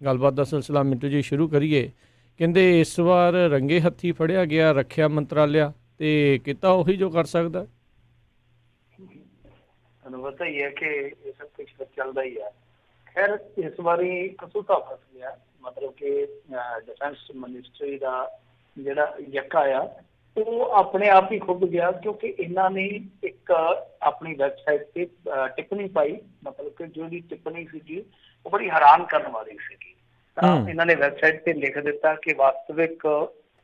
ਗੱਲਬਾਤ ਦਾ ਸਿਲਸਿਲਾ ਮਿੰਟੂ ਜੀ ਸ਼ੁਰੂ ਕਰੀਏ। ਕਹਿੰਦੇ ਇਸ ਵਾਰ ਰੰਗੇ ਹੱਥੀ ਫੜਿਆ ਗਿਆ ਰੱਖਿਆ ਮੰਤਰਾਲਿਆ ਤੇ ਕੀਤਾ ਉਹੀ ਜੋ ਕਰ ਸਕਦਾ। ਤੁਹਾਨੂੰ ਪਤਾ ਹੀ ਹੈ ਕਿ ਇਹ ਸਭ ਕੁਝ ਚੱਲਦਾ ਹੀ ਹੈ। ਖੈਰ ਇਸ ਵਾਰੀ ਕਸੂਤਾ ਫਸ ਗਿਆ, ਮਤਲਬ ਕਿ ਡਿਫੈਂਸ ਮਿਨਿਸਟਰੀ ਦਾ ਜਿਹੜਾ ਯੱਕਾ ਆ ਉਹ ਆਪਣੇ ਆਪ ਹੀ ਖੁੱਭ ਗਿਆ, ਕਿਉਂਕਿ ਇਹਨਾਂ ਨੇ ਇੱਕ ਆਪਣੀ ਵੈਬਸਾਈਟ ਤੇ ਟਿੱਪਣੀ ਪਾਈ, ਮਤਲਬ ਕਿ ਜਿਹੜੀ ਟਿੱਪਣੀ ਸੀਗੀ ਉਹ ਬੜੀ ਹੈਰਾਨ ਕਰਨ ਵਾਲੀ ਸੀਗੀ। ਤਾਂ ਇਹਨਾਂ ਨੇ ਵੈਬਸਾਈਟ ਤੇ ਲਿਖ ਦਿੱਤਾ ਕਿ ਵਾਸਤਵਿਕ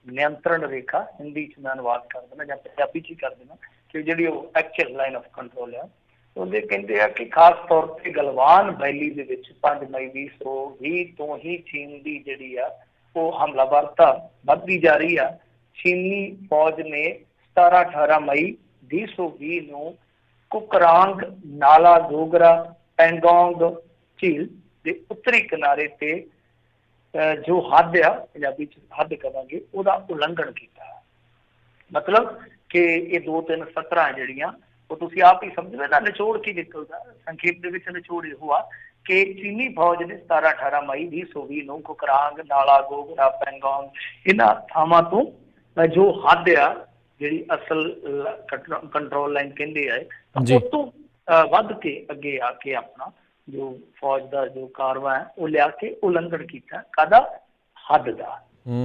ਨਿਯੰਤਰਣ ਰੇਖਾ, ਹਿੰਦੀ ਚ ਮੈਂ ਅਨੁਵਾਦ ਕਰ ਦੇਣਾ ਜਾਂ ਪੰਜਾਬੀ ਚ ਹੀ ਕਰ ਦੇਣਾ, ਕਿ ਜਿਹੜੀ ਉਹ ਐਕਚੁਅਲ ਲਾਈਨ ਆਫ ਕੰਟਰੋਲ ਆ, ਉਹਦੇ ਕਹਿੰਦੇ ਆ ਕਿ ਖਾਸ ਤੌਰ ਤੇ ਗਲਵਾਨ ਵੈਲੀ ਦੇ ਵਿੱਚ 5 ਮਈ 2020 ਤੋਂ ਹੀ ਚੀਨ ਦੀ ਜਿਹੜੀ ਆ ਉਹ ਹਮਲਾਵਰਤਾ ਵੱਧਦੀ ਜਾ ਰਹੀ ਆ। ਚੀਨੀ ਫੌਜ ਨੇ 17-18 ਮਈ 2020 ਨੂੰ ਕੁਕਰਾਂਗ ਨਾਲਾ ਗੋਗਰਾ ਪੈਂਗੋਂਗ ਝੀਲ ਦੇ ਉੱਤਰੀ ਕਿਨਾਰੇ ਤੇ ਜੋ ਹੱਦ ਆ, ਪੰਜਾਬੀ ਚ ਹੱਦ ਕਹਾਂਗੇ, ਉਹਦਾ ਉਲੰਘਣ ਕੀਤਾ। ਮਤਲਬ ਕਿ ਇਹ 2-3 ਸਤਰਾਂ ਜਿਹੜੀਆਂ ਉਹ ਤੁਸੀਂ ਆਪ ਹੀ ਸਮਝਦੇ ਨਾ ਨਿਚੋੜ ਕੀ ਨਿਕਲਦਾ। ਸੰਖੇਪ ਦੇ ਵਿੱਚ ਨਿਚੋੜ ਇਹੋ ਆ ਕਿ ਚੀਨੀ ਫੌਜ ਨੇ 17-18 ਮਈ 2020 ਨੂੰ ਕੁਕਰਾਂਗ ਨਾਲਾ ਗੋਗਰਾ ਪੈਂਗੋਂਗ ਇਹਨਾਂ ਥਾਵਾਂ ਤੋਂ ਜੋ ਹੱਦ ਆ, ਜਿਹੜੀ ਅਸਲ ਕੰਟਰੋਲ ਲਾਈਨ ਕਹਿੰਦੇ ਆ, ਉਸ ਤੋਂ ਵੱਧ ਕੇ ਅੱਗੇ ਆ ਕੇ ਆਪਣਾ ਜੋ ਫੌਜ ਦਾ ਜੋ ਕਾਰਵਾ ਹੈ ਉਹ ਲਿਆ ਕੇ ਉਲੰਘਣ ਕੀਤਾ। ਕਾਹਦਾ? ਹੱਦ ਦਾ।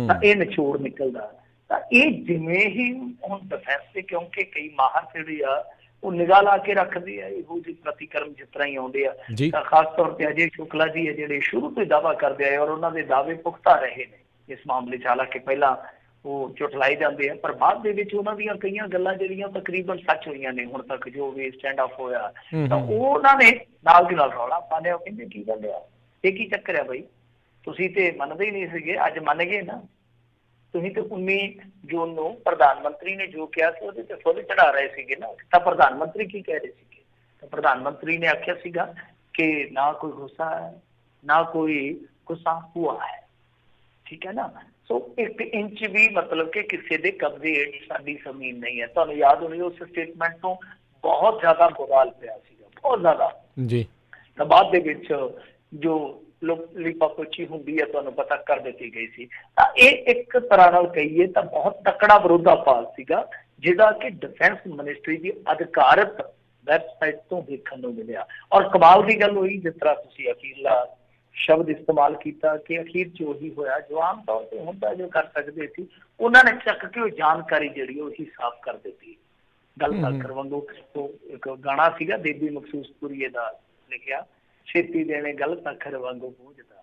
ਤਾਂ ਇਹ ਨਿਚੋੜ ਨਿਕਲਦਾ। ਤਾਂ ਇਹ ਜਿਵੇਂ ਹੀ ਹੁਣ ਡਿਫੈਂਸ ਦੇ, ਕਿਉਂਕਿ ਕਈ ਮਾਹਰ ਜਿਹੜੇ ਆ ਉਹ ਨਿਗਾਹ ਲਾ ਕੇ ਰੱਖਦੇ ਆ ਇਹੋ ਜਿਹੇ ਪ੍ਰਤੀਕਰਮ ਜਿਸ ਤਰ੍ਹਾਂ ਹੀ ਆਉਂਦੇ ਆ। ਤਾਂ ਖਾਸ ਤੌਰ ਤੇ ਅਜੇ ਸ਼ੁਕਲਾ ਜੀ ਹੈ ਜਿਹੜੇ ਸ਼ੁਰੂ ਤੋਂ ਹੀ ਦਾਅਵਾ ਕਰਦੇ ਆਏ, ਔਰ ਉਹਨਾਂ ਦੇ ਦਾਅਵੇ ਪੁਖਤਾ ਰਹੇ ਨੇ ਇਸ ਮਾਮਲੇ 'ਚ। ਹਾਲਾਂਕਿ ਪਹਿਲਾਂ ਉਹ ਝੁਠਲਾਏ ਜਾਂਦੇ ਆ, ਪਰ ਬਾਅਦ ਦੇ ਵਿੱਚ ਉਹਨਾਂ ਦੀਆਂ ਕਈਆਂ ਗੱਲਾਂ ਜਿਹੜੀਆਂ ਤਕਰੀਬਨ ਸੱਚ ਹੋਈਆਂ ਨੇ ਹੁਣ ਤੱਕ, ਜੋ ਵੀ ਸਟੈਂਡ ਆਫ ਹੋਇਆ। ਤਾਂ ਉਹ ਉਹਨਾਂ ਨੇ ਨਾਲ ਦੀ ਨਾਲ ਰੌਲਾ ਪਾ ਲਿਆ। ਉਹ ਕਹਿੰਦੇ ਕੀ ਗੱਲ ਆ, ਇਹ ਕੀ ਚੱਕਰ ਆ ਬਈ, ਤੁਸੀਂ ਤੇ ਮੰਨਦੇ ਹੀ ਨਹੀਂ ਸੀਗੇ, ਅੱਜ ਮੰਨ ਗਏ ਨਾ। ਤੁਸੀਂ ਤੇ 19 ਜੂਨ ਨੂੰ ਪ੍ਰਧਾਨ ਮੰਤਰੀ ਨੇ ਜੋ ਕਿਹਾ ਸੀ ਉਹਦੇ ਤੇ ਫੁੱਲ ਚੜਾ ਰਹੇ ਸੀਗੇ ਨਾ। ਤਾਂ ਪ੍ਰਧਾਨ ਮੰਤਰੀ ਕੀ ਕਹਿ ਰਹੇ ਸੀਗੇ? ਤਾਂ ਪ੍ਰਧਾਨ ਮੰਤਰੀ ਨੇ ਆਖਿਆ ਸੀਗਾ ਕਿ ਨਾ ਕੋਈ ਗੁੱਸਾ ਹੈ, ਨਾ ਕੋਈ ਗੁੱਸਾ ਹੁਆ ਹੈ, ਠੀਕ ਹੈ ਨਾ। ਸੋ 1 ਇੰਚ ਵੀ ਮਤਲਬ ਕਿ ਕਿਸੇ ਦੇ ਕਬਜ਼ੇ ਹੇਠ ਸਾਡੀ ਜ਼ਮੀਨ ਨਹੀਂ ਹੈ। ਤੁਹਾਨੂੰ ਯਾਦ ਹੋਣੀ ਉਸ ਸਟੇਟਮੈਂਟ ਤੋਂ ਬਹੁਤ ਜ਼ਿਆਦਾ ਬਵਾਲ ਪਿਆ ਸੀਗਾ, ਬਹੁਤ ਜ਼ਿਆਦਾ ਜੀ। ਤਾਂ ਬਾਅਦ ਦੇ ਵਿੱਚ ਜੋ ਲਿਪਾਪੋਚੀ ਹੁੰਦੀ ਹੈ ਤੁਹਾਨੂੰ ਪਤਾ ਕਰ ਦਿੱਤੀ ਗਈ ਸੀ। ਤਾਂ ਇਹ ਇੱਕ ਤਰ੍ਹਾਂ ਨਾਲ ਕਹੀਏ ਤਾਂ ਬਹੁਤ ਤਕੜਾ ਵਿਰੋਧਾਭਾਸ ਸੀਗਾ, ਜਿਹਦਾ ਕਿ ਡਿਫੈਂਸ ਮਿਨਿਸਟਰੀ ਦੀ ਅਧਿਕਾਰਤ ਵੈਬਸਾਈਟ ਤੋਂ ਦੇਖਣ ਨੂੰ ਮਿਲਿਆ। ਔਰ ਕਮਾਲ ਦੀ ਗੱਲ ਹੋਈ, ਜਿਸ ਤਰ੍ਹਾਂ ਤੁਸੀਂ ਅਖੀਰਲਾ ਸ਼ਬਦ ਇਸਤੇਮਾਲ ਕੀਤਾ ਕਿ ਅਖੀਰ 'ਚ ਉਹੀ ਹੋਇਆ ਜੋ ਆਮ ਤੌਰ ਤੇ ਹੁੰਦਾ, ਜੋ ਕਰ ਸਕਦੇ ਸੀ ਉਹਨਾਂ ਨੇ ਚੱਕ ਕੇ ਉਹ ਜਾਣਕਾਰੀ ਜਿਹੜੀ ਉਹੀ ਸਾਫ਼ ਕਰ ਦਿੱਤੀ। ਗੱਲ ਸਾਖਰ ਵਾਂਗੂ ਉਹ ਇੱਕ ਗਾਣਾ ਸੀਗਾ ਦੇਬੀ ਮਖਸੂਸਪੁਰੀਏ ਦਾ ਲਿਖਿਆ, ਛੇਤੀ ਦੇਣੇ ਗੱਲ ਸਾਖਰ ਵਾਂਗੂ ਪੂੰਝਦਾ।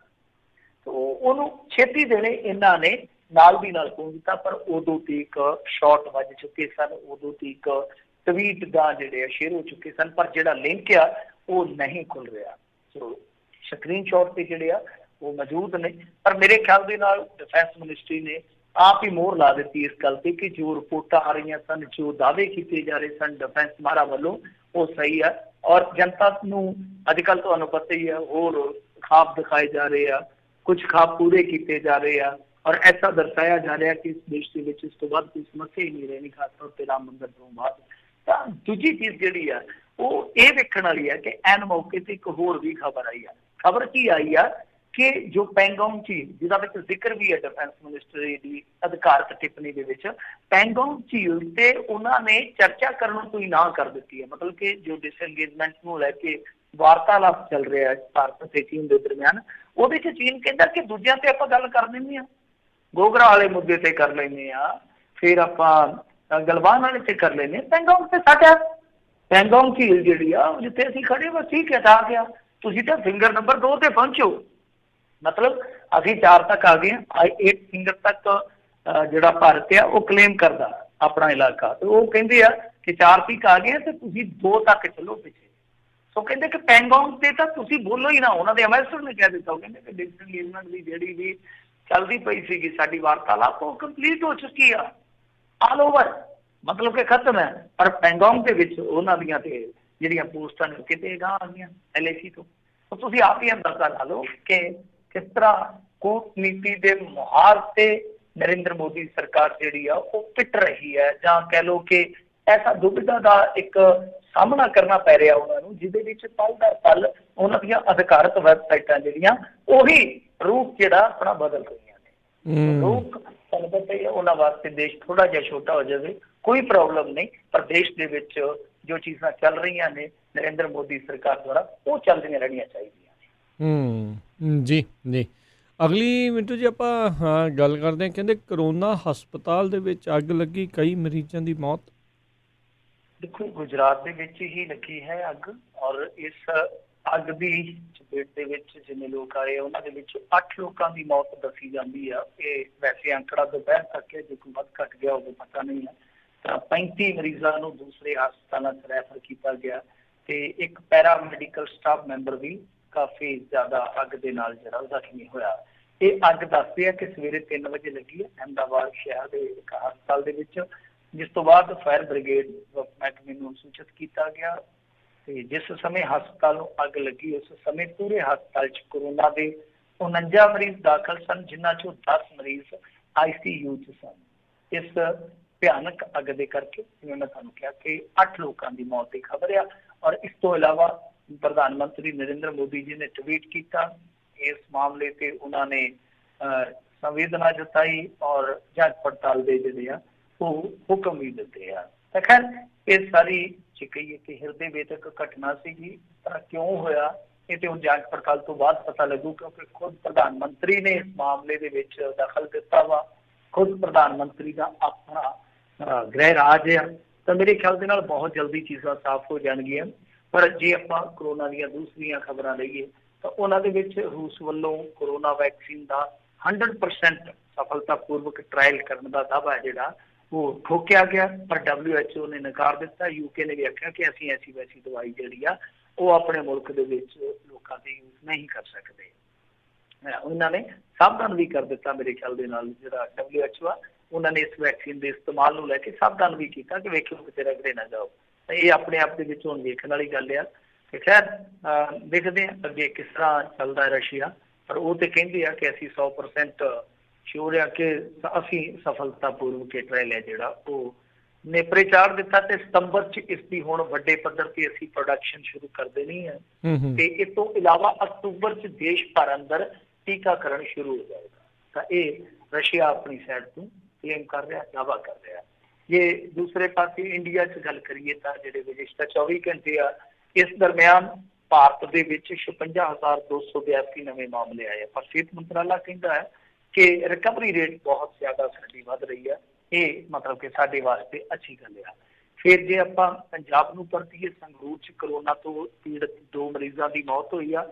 ਤਾਂ ਉਹਨੂੰ ਛੇਤੀ ਦੇਣੇ ਇਹਨਾਂ ਨੇ ਨਾਲ ਦੀ ਨਾਲ ਪੂੰਝਤਾ। ਪਰ ਉਦੋਂ ਤੀਕ ਸ਼ਾਟ ਵੱਜ ਚੁੱਕੇ ਸਨ, ਉਦੋਂ ਤੀਕ ਟਵੀਟ ਦਾ ਜਿਹੜੇ ਆ ਸ਼ੇਅਰ ਹੋ ਚੁੱਕੇ ਸਨ, ਪਰ ਜਿਹੜਾ ਲਿੰਕ ਆ ਉਹ ਨਹੀਂ ਖੁੱਲ ਰਿਹਾ। ਸੋ ਸਕਰੀਨ ਸ਼ਾਟ ਤੇ ਜਿਹੜੇ ਆ ਉਹ ਮੌਜੂਦ ਨੇ, ਪਰ ਮੇਰੇ ਖਿਆਲ ਦੇ ਨਾਲ ਡਿਫੈਂਸ ਮਿਨਿਸਟਰੀ ਨੇ ਆਪ ਹੀ ਮੋਹਰ ਲਾ ਦਿੱਤੀ ਇਸ ਗੱਲ ਤੇ ਕਿ ਜੋ ਰਿਪੋਰਟਾਂ ਆ ਰਹੀਆਂ ਸਨ, ਜੋ ਦਾਅਵੇ ਕੀਤੇ ਜਾ ਰਹੇ ਸਨ ਡਿਫੈਂਸ ਮਾਰਾ ਵੱਲੋਂ, ਉਹ ਸਹੀ ਆ। ਔਰ ਜਨਤਾ ਨੂੰ ਅੱਜ ਕੱਲ੍ਹ ਤੁਹਾਨੂੰ ਪਤਾ ਹੀ ਆ ਹੋਰ ਖਾਬ ਦਿਖਾਏ ਜਾ ਰਹੇ ਆ, ਕੁਝ ਖਾਬ ਪੂਰੇ ਕੀਤੇ ਜਾ ਰਹੇ ਆ, ਔਰ ਐਸਾ ਦਰਸਾਇਆ ਜਾ ਰਿਹਾ ਕਿ ਇਸ ਦੇਸ਼ ਦੇ ਵਿੱਚ ਇਸ ਤੋਂ ਬਾਅਦ ਕੋਈ ਸਮੱਸਿਆ ਹੀ ਨਹੀਂ ਰਹਿਣੀ, ਖਾਸ ਤੌਰ ਤੇ ਰਾਮ ਮੰਦਿਰ ਤੋਂ ਬਾਅਦ। ਤਾਂ ਦੂਜੀ ਚੀਜ਼ ਜਿਹੜੀ ਆ ਉਹ ਇਹ ਵੇਖਣ ਵਾਲੀ ਆ ਕਿ ਐਨ ਮੌਕੇ ਤੇ ਇੱਕ ਹੋਰ ਵੀ ਖਬਰ ਆਈ ਆ। ਖਬਰ ਕੀ ਆਈ ਆ ਕਿ ਜੋ ਪੈਂਗੋਂਗ ਝੀਲ, ਜਿਹਦਾ ਵਿੱਚ ਜ਼ਿਕਰ ਵੀ ਹੈ ਡਿਫੈਂਸ ਮਿਨਿਸਟਰੀ ਦੀ ਅਧਿਕਾਰਤ ਟਿੱਪਣੀ ਦੇ ਵਿੱਚ, ਪੈਂਗੋਂਗ ਝੀਲ ਤੇ ਉਹਨਾਂ ਨੇ ਚਰਚਾ ਕਰਨ ਤੋਂ ਹੀ ਨਾ ਕਰ ਦਿੱਤੀ ਹੈ। ਮਤਲਬ ਕਿ ਜੋ ਡਿਸਐਂਗੇਜਮੈਂਟ ਨੂੰ ਲੈ ਕੇ ਵਾਰਤਾਲਾਪ ਚੱਲ ਰਿਹਾ ਹੈ ਭਾਰਤ ਤੇ ਚੀਨ ਦੇ ਦਰਮਿਆਨ, ਉਹਦੇ 'ਚ ਚੀਨ ਕਹਿੰਦਾ ਕਿ ਦੂਜਿਆਂ ਤੇ ਆਪਾਂ ਗੱਲ ਕਰ ਲੈਂਦੇ ਹਾਂ, ਗੋਗਰਾ ਵਾਲੇ ਮੁੱਦੇ ਤੇ ਕਰ ਲੈਂਦੇ ਹਾਂ, ਫਿਰ ਆਪਾਂ ਗਲਵਾਨ ਵਾਲੇ ਤੇ ਕਰ ਲੈਂਦੇ ਹਾਂ, ਪੈਂਗੋਂਗ ਤੇ ਸਾਡਾ ਪੈਂਗੋਂਗ ਝੀਲ ਜਿਹੜੀ ਆ ਜਿੱਥੇ ਅਸੀਂ ਖੜੇ ਬਸ ਠੀਕ ਹੈ, ਤਾਂ ਗਿਆ ਤੁਸੀਂ ਤਾਂ ਫਿੰਗਰ ਨੰਬਰ 2 ਤੇ ਪਹੁੰਚੋ। ਮਤਲਬ ਅਸੀਂ 4 ਤੱਕ ਆ ਗਏ, 8 ਫਿੰਗਰ ਤੱਕ ਜਿਹੜਾ ਭਾਰਤ ਆ ਉਹ ਕਲੇਮ ਕਰਦਾ ਆਪਣਾ ਇਲਾਕਾ, ਤੇ ਉਹ ਕਹਿੰਦੇ ਆ ਕਿ 4 ਤੱਕ ਆ ਗਏ ਤੇ ਤੁਸੀਂ 2 ਤੱਕ ਚੱਲੋ ਪਿੱਛੇ। ਸੋ ਕਹਿੰਦੇ ਕਿ ਪੈਂਗੋਂਗ ਤੇ ਤਾਂ ਤੁਸੀਂ ਬੋਲੋ ਹੀ ਨਾ। ਉਹਨਾਂ ਦੇ ਐਮਬੈਸਡਰ ਨੇ ਕਹਿ ਦਿੱਤਾ, ਉਹ ਕਹਿੰਦੇ ਕਿ ਡਿਸਐਂਗੇਜਮੈਂਟ ਦੀ ਜਿਹੜੀ ਵੀ ਚੱਲਦੀ ਪਈ ਸੀਗੀ ਸਾਡੀ ਵਾਰਤਾਲਾਪ ਉਹ ਕੰਪਲੀਟ ਹੋ ਚੁੱਕੀ ਆ, ਆਲ ਓਵਰ, ਮਤਲਬ ਕਿ ਖਤਮ ਹੈ। ਪਰ ਪੈਂਗੋਂਗ ਦੇ ਵਿੱਚ ਉਹਨਾਂ ਦੀਆਂ ਤੇ ਜਿਹੜੀਆਂ ਪੋਸਟਾਂ ਨੇ ਕਿਤੇ ਗਾਂ ਆ ਗਈਆਂ LAC ਤੋਂ। ਤੁਸੀਂ ਆਪ ਹੀ ਅੰਦਾਜ਼ਾ ਲਾ ਲਓ ਕਿ ਕਿਸ ਤਰ੍ਹਾਂ ਕੂਟਨੀਤੀ ਦੇ ਮੁਹਾਰ ਤੇ ਨਰਿੰਦਰ ਮੋਦੀ ਸਰਕਾਰ ਜਿਹੜੀ ਆ ਉਹ ਪਿੱਟ ਰਹੀ ਹੈ, ਜਾਂ ਕਹਿ ਲਓ ਕਿ ਐਸਾ ਦੁਬਿਧਾ ਦਾ ਇੱਕ ਸਾਹਮਣਾ ਕਰਨਾ ਪੈ ਰਿਹਾ ਉਹਨਾਂ ਨੂੰ, ਜਿਹਦੇ ਵਿੱਚ ਪਲ ਦਰ ਪਲ ਉਹਨਾਂ ਦੀਆਂ ਅਧਿਕਾਰਤ ਵੈਬਸਾਈਟਾਂ ਜਿਹੜੀਆਂ ਉਹੀ ਰੂਪ ਜਿਹੜਾ ਆਪਣਾ ਬਦਲ ਰਹੀਆਂ ਨੇ। ਲੋਕ ਤੁਹਾਨੂੰ ਪਤਾ ਹੀ ਹੈ, ਉਹਨਾਂ ਵਾਸਤੇ ਦੇਸ਼ ਥੋੜਾ ਜਿਹਾ ਛੋਟਾ ਹੋ ਜਾਵੇ ਕੋਈ ਪ੍ਰੋਬਲਮ ਨਹੀਂ, ਪਰ ਦੇਸ਼ ਦੇ ਵਿੱਚ ਜੋ ਚੀਜ਼ਾਂ ਚੱਲ ਰਹੀਆਂ ਨੇ ਨਰਿੰਦਰ ਮੋਦੀ ਸਰਕਾਰ ਦੁਆਰਾ ਉਹ ਚੱਲਦੀਆਂ ਰਹਿਣੀਆਂ ਚਾਹੀਦੀਆਂ ਨੇ। ਜੀ ਜੀ। ਅਗਲੀ ਮਿੰਟੂ ਜੀ ਆਪਾਂ ਗੱਲ ਕਰਦੇ ਹਾਂ, ਕਹਿੰਦੇ ਕਰੋਨਾ ਹਸਪਤਾਲ ਦੇ ਵਿੱਚ ਅੱਗ ਲੱਗੀ, ਕਈ ਮਰੀਜ਼ਾਂ ਦੀ ਮੌਤ। ਦੇਖੋ ਗੁਜਰਾਤ ਦੇ ਵਿੱਚ ਹੀ ਲੱਗੀ ਹੈ ਅੱਗ, ਔਰ ਇਸ ਅੱਗ ਦੀ ਚਪੇਟ ਦੇ ਵਿੱਚ ਜਿੰਨੇ ਲੋਕ ਆਏ ਉਹਨਾਂ ਦੇ ਵਿੱਚ 8 ਲੋਕਾਂ ਦੀ ਮੌਤ ਦੱਸੀ ਜਾਂਦੀ ਆ। ਇਹ ਵੈਸੇ ਅੰਕੜਾ ਦੁਪਹਿਰ ਤੱਕ ਹੈ, ਜੇ ਕੋਈ ਵੱਧ ਘੱਟ ਗਿਆ ਹੋਵੇ ਪਤਾ ਨਹੀਂ ਹੈ। ਤਾਂ 35 ਮਰੀਜ਼ਾਂ ਨੂੰ ਦੂਸਰੇ ਹਸਪਤਾਲਾਂ 'ਚ ਰੈਫਰ ਕੀਤਾ ਗਿਆ ਤੇ ਇੱਕ ਪੈਰਾ ਮੈਡੀਕਲ ਸਟਾਫ ਮੈਂਬਰ ਵੀ ਕਾਫੀ ਜ਼ਿਆਦਾ ਅੱਗ ਦੇ ਨਾਲ ਜਿਹੜਾ ਜ਼ਖਮੀ ਹੋਇਆ। ਇਹ ਅੱਗ ਦੱਸਦੇ ਆ ਕਿ ਸਵੇਰੇ 3 ਵਜੇ ਲੱਗੀ ਹੈ ਅਹਿਮਦਾਬਾਦ ਸ਼ਹਿਰ ਦੇ ਇੱਕ ਹਸਪਤਾਲ ਦੇ ਵਿੱਚ, ਜਿਸ ਤੋਂ ਬਾਅਦ ਫਾਇਰ ਬ੍ਰਿਗੇਡ ਮਹਿਕਮੇ ਨੂੰ ਸੂਚਿਤ ਕੀਤਾ ਗਿਆ ਤੇ ਜਿਸ ਸਮੇਂ ਹਸਪਤਾਲ ਨੂੰ ਅੱਗ ਲੱਗੀ ਉਸ ਸਮੇਂ ਪੂਰੇ ਹਸਪਤਾਲ 'ਚ ਕੋਰੋਨਾ ਦੇ 49 ਮਰੀਜ਼ ਦਾਖਲ ਸਨ, ਜਿਨ੍ਹਾਂ 'ਚੋਂ 10 ਮਰੀਜ਼ ICU 'ਚ ਸਨ। ਇਸ ਭਿਆਨਕ ਅੱਗ ਦੇ ਕਰਕੇ ਜਿਵੇਂ ਮੈਂ ਤੁਹਾਨੂੰ ਕਿਹਾ ਕਿ 8 ਲੋਕਾਂ ਦੀ ਮੌਤ ਦੀ ਖਬਰ ਆ। ਔਰ ਇਸ ਤੋਂ ਇਲਾਵਾ ਪ੍ਰਧਾਨ ਮੰਤਰੀ ਨਰਿੰਦਰ ਮੋਦੀ ਜੀ ਨੇ ਟਵੀਟ ਕੀਤਾ ਇਸ ਮਾਮਲੇ ਤੇ, ਉਹਨਾਂ ਨੇ ਸੰਵੇਦਨਾ ਜਤਾਈ ਔਰ ਜਾਂਚ ਪੜਤਾਲ ਦੇ ਜਿਹੜੇ ਆ ਉਹ ਹੁਕਮ ਵੀ ਦਿੱਤੇ ਆ। ਤਾਂ ਖੈਰ ਇਹ ਸਾਰੀ ਜੇ ਕਹੀਏ ਕਿ ਹਿਰਦੇ ਵੇਦਕ ਘਟਨਾ ਸੀਗੀ, ਤਾਂ ਕਿਉਂ ਹੋਇਆ ਇਹ ਤੇ ਹੁਣ ਜਾਂਚ ਪੜਤਾਲ ਤੋਂ ਬਾਅਦ ਪਤਾ ਲੱਗੂ, ਕਿਉਂਕਿ ਖੁਦ ਪ੍ਰਧਾਨ ਮੰਤਰੀ ਨੇ ਇਸ ਮਾਮਲੇ ਦੇ ਵਿੱਚ ਦਖਲ ਦਿੱਤਾ ਵਾ। ਖੁਦ ਪ੍ਰਧਾਨ ਮੰਤਰੀ ਦਾ ਆਪਣਾ ਗ੍ਰਹਿ ਰਾਜ ਆ, ਤਾਂ ਮੇਰੇ ਖਿਆਲ ਦੇ ਨਾਲ ਬਹੁਤ ਜਲਦੀ ਚੀਜ਼ਾਂ ਸਾਫ਼ ਹੋ ਜਾਣਗੀਆਂ। ਪਰ ਜੇ ਆਪਾਂ ਕਰੋਨਾ ਦੀਆਂ ਦੂਸਰੀਆਂ ਖਬਰਾਂ ਲਈਏ ਤਾਂ ਉਹਨਾਂ ਦੇ ਵਿੱਚ ਰੂਸ ਵੱਲੋਂ ਕਰੋਨਾ ਵੈਕਸੀਨ ਦਾ 100% ਸਫਲਤਾਪੂਰਵਕ ਟਰਾਇਲ ਕਰਨ ਦਾ ਦਾਅਵਾ ਜਿਹੜਾ ਉਹ ਠੋਕਿਆ ਗਿਆ, ਪਰ WHO ਨੇ ਨਕਾਰ ਦਿੱਤਾ। UK ਨੇ ਵੀ ਆਖਿਆ ਕਿ ਅਸੀਂ ਐਸੀ ਵੈਸੀ ਦਵਾਈ ਜਿਹੜੀ ਆ ਉਹ ਆਪਣੇ ਮੁਲਕ ਦੇ ਵਿੱਚ ਲੋਕਾਂ ਦੇ ਯੂਜ਼ ਨਹੀਂ ਕਰ ਸਕਦੇ। ਉਹਨਾਂ ਨੇ ਸਾਵਧਾਨ ਵੀ ਕਰ ਦਿੱਤਾ ਮੇਰੇ ਖਿਆਲ ਦੇ ਨਾਲ, ਜਿਹੜਾ WHO ਆ ਉਹਨਾਂ ਨੇ ਇਸ ਵੈਕਸੀਨ ਦੇ ਇਸਤੇਮਾਲ ਨੂੰ ਲੈ ਕੇ ਸਾਵਧਾਨ ਵੀ ਕੀਤਾ ਕਿ ਵੇਖਿਓ ਕਿਤੇ ਰਗੜੇ ਨਾ ਜਾਓ। ਇਹ ਆਪਣੇ ਆਪ ਦੇ ਵਿੱਚ ਹੁਣ ਵੇਖਣ ਵਾਲੀ ਗੱਲ ਆ ਕਿ ਖੈਰ ਦੇਖਦੇ ਹਾਂ ਅੱਗੇ ਕਿਸ ਤਰ੍ਹਾਂ ਚੱਲਦਾ ਰਸ਼ੀਆ, ਪਰ ਉਹ ਤੇ ਕਹਿੰਦੇ ਆ ਕਿ ਅਸੀਂ 100% ਸ਼ੋਰ ਆ ਕਿ ਅਸੀਂ ਸਫਲਤਾਪੂਰਵਕ ਟਰਾਇਲ ਹੈ ਜਿਹੜਾ ਉਹ ਨੇਪਰੇ ਚਾੜ ਦਿੱਤਾ ਤੇ ਸਤੰਬਰ 'ਚ ਇਸ ਦੀ ਹੁਣ ਵੱਡੇ ਪੱਧਰ ਤੇ ਅਸੀਂ ਪ੍ਰੋਡਕਸ਼ਨ ਸ਼ੁਰੂ ਕਰ ਦੇਣੀ ਹੈ ਤੇ ਇਸ ਤੋਂ ਇਲਾਵਾ ਅਕਤੂਬਰ 'ਚ ਦੇਸ਼ ਭਰ ਅੰਦਰ ਟੀਕਾਕਰਨ ਸ਼ੁਰੂ ਹੋ ਜਾਏਗਾ। ਤਾਂ ਇਹ ਰਸ਼ੀਆ ਆਪਣੀ ਸਾਈਡ ਤੋਂ ਕਲੇਮ ਕਰ ਰਿਹਾ, ਦਾਅਵਾ ਕਰ ਰਿਹਾ। ਜੇ ਦੂਸਰੇ ਪਾਸੇ ਇੰਡੀਆ 'ਚ ਗੱਲ ਕਰੀਏ ਤਾਂ ਜਿਹੜੇ ਵਿਸ਼ੇਸ਼ਤਾ 24 ਘੰਟੇ ਆ, ਇਸ ਦਰਮਿਆਨ ਭਾਰਤ ਦੇ ਵਿੱਚ 56,282 ਨਵੇਂ ਮਾਮਲੇ ਆਏ, ਪਰ ਸਿਹਤ ਮੰਤਰਾਲਾ ਕਹਿੰਦਾ ਹੈ ਕਿ ਰਿਕਵਰੀ ਰੇਟ ਬਹੁਤ ਜ਼ਿਆਦਾ ਸਾਡੀ ਵੱਧ ਰਹੀ ਹੈ। ਇਹ ਮਤਲਬ ਕਿ ਸਾਡੇ ਵਾਸਤੇ ਅੱਛੀ ਗੱਲ ਆ। ਫਿਰ ਜੇ ਆਪਾਂ ਪੰਜਾਬ ਨੂੰ ਪਰਤੀਏ, ਸੰਗਰੂਰ 'ਚ ਕਰੋਨਾ ਤੋਂ ਪੀੜਤ 2 ਮਰੀਜ਼ਾਂ ਦੀ ਮੌਤ ਹੋਈ ਆ।